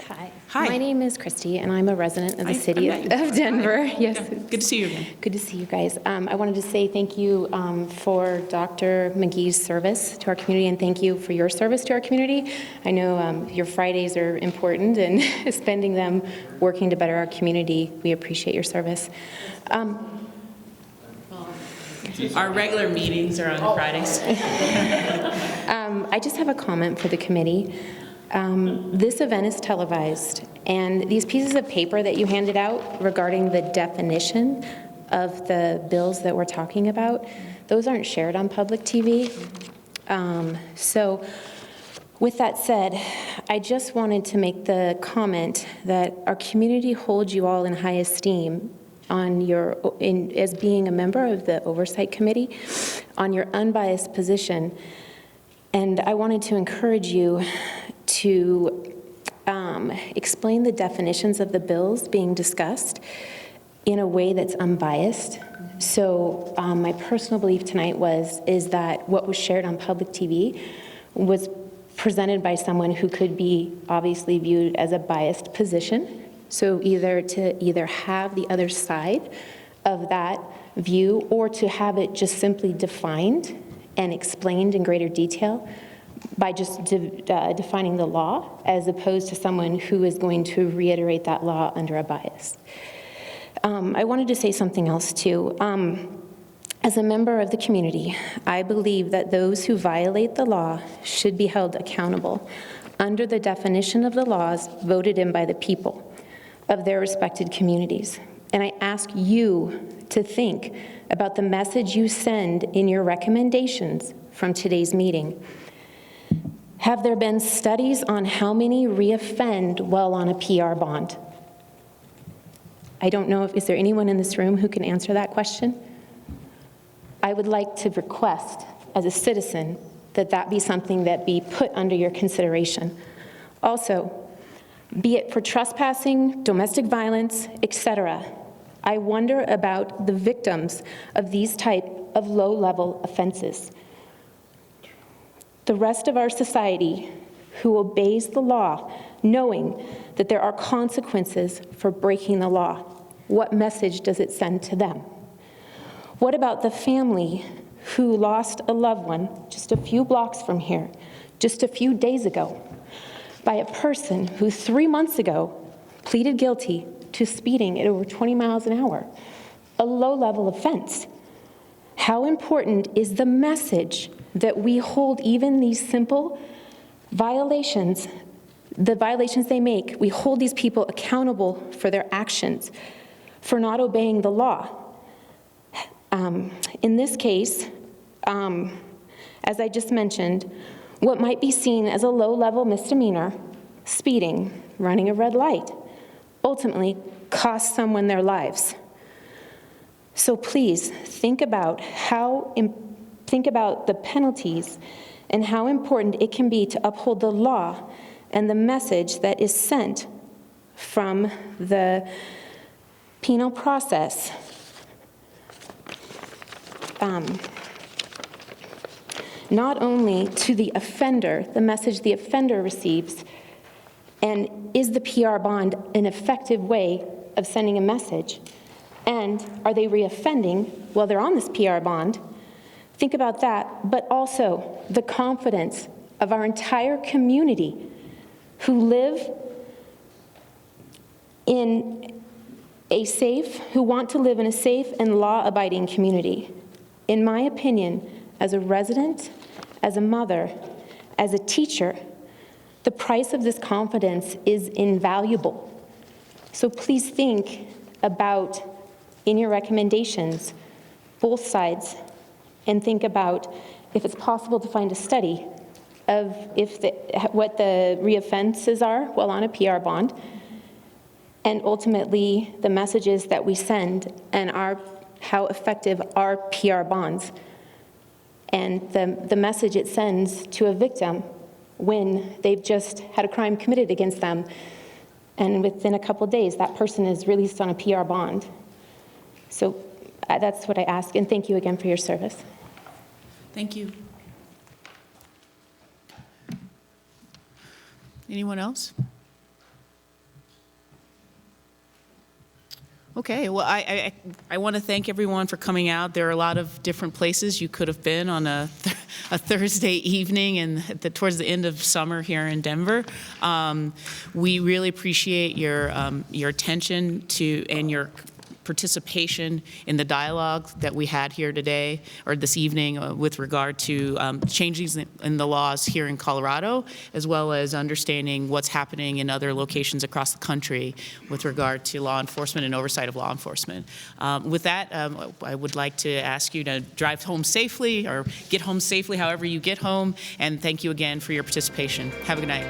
Hi. Hi. My name is Christy, and I'm a resident of the I city met you. of Denver. Yes. Good to see you again. Good to see you guys. I wanted to say thank you for Dr. McGee's service to our community, and thank you for your service to our community. I know your Fridays are important, and spending them working to better our community, we appreciate your service. Our regular meetings are on Fridays. I just have a comment for the committee. This event is televised, and these pieces of paper that you handed out regarding the definition of the bills that we're talking about, those aren't shared on public TV. So with that said, I just wanted to make the comment that our community holds you all in high esteem on as being a member of the Oversight Committee, on your unbiased position. And I wanted to encourage you to explain the definitions of the bills being discussed in a way that's unbiased. So my personal belief tonight is that what was shared on public TV was presented by someone who could be obviously viewed as a biased position. So either have the other side of that view, or to have it just simply defined and explained in greater detail by just defining the law, as opposed to someone who is going to reiterate that law under a bias. I wanted to say something else too. As a member of the community, I believe that those who violate the law should be held accountable under the definition of the laws voted in by the people of their respected communities. And I ask you to think about the message you send in your recommendations from today's meeting. Have there been studies on how many reoffend while on a PR bond? I don't know is there anyone in this room who can answer that question? I would like to request, as a citizen, that that be something that be put under your consideration. Also, be it for trespassing, domestic violence, etc., I wonder about the victims of these type of low-level offenses. The rest of our society who obeys the law, knowing that there are consequences for breaking the law, what message does it send to them? What about the family who lost a loved one just a few blocks from here, just a few days ago, by a person who 3 months ago pleaded guilty to speeding at over 20 miles an hour, a low-level offense? How important is the message that we hold even these simple violations, the violations they make, we hold these people accountable for their actions, for not obeying the law? In this case, as I just mentioned, what might be seen as a low-level misdemeanor, speeding, running a red light, ultimately costs someone their lives. So please think about the penalties and how important it can be to uphold the law and the message that is sent from the penal process. Not only to the offender, the message the offender receives, and is the PR bond an effective way of sending a message? And are they reoffending while they're on this PR bond? Think about that, but also the confidence of our entire community who live in a safe, who want to live in a safe and law-abiding community. In my opinion, as a resident, as a mother, as a teacher, the price of this confidence is invaluable. So please think about, in your recommendations, both sides, and think about if it's possible to find a study of what the reoffenses are while on a PR bond, and ultimately the messages that we send and how effective are PR bonds, and the message it sends to a victim when they've just had a crime committed against them, and within a couple days that person is released on a PR bond. So that's what I ask, and thank you again for your service. Thank you. Anyone else? Okay, well, I want to thank everyone for coming out. There are a lot of different places you could have been on a Thursday evening and towards the end of summer here in Denver. We really appreciate your attention to and your participation in the dialogue that we had here today or this evening with regard to changes in the laws here in Colorado, as well as understanding what's happening in other locations across the country with regard to law enforcement and oversight of law enforcement. With that, I would like to ask you to drive home safely or get home safely, however you get home, and thank you again for your participation. Have a good night.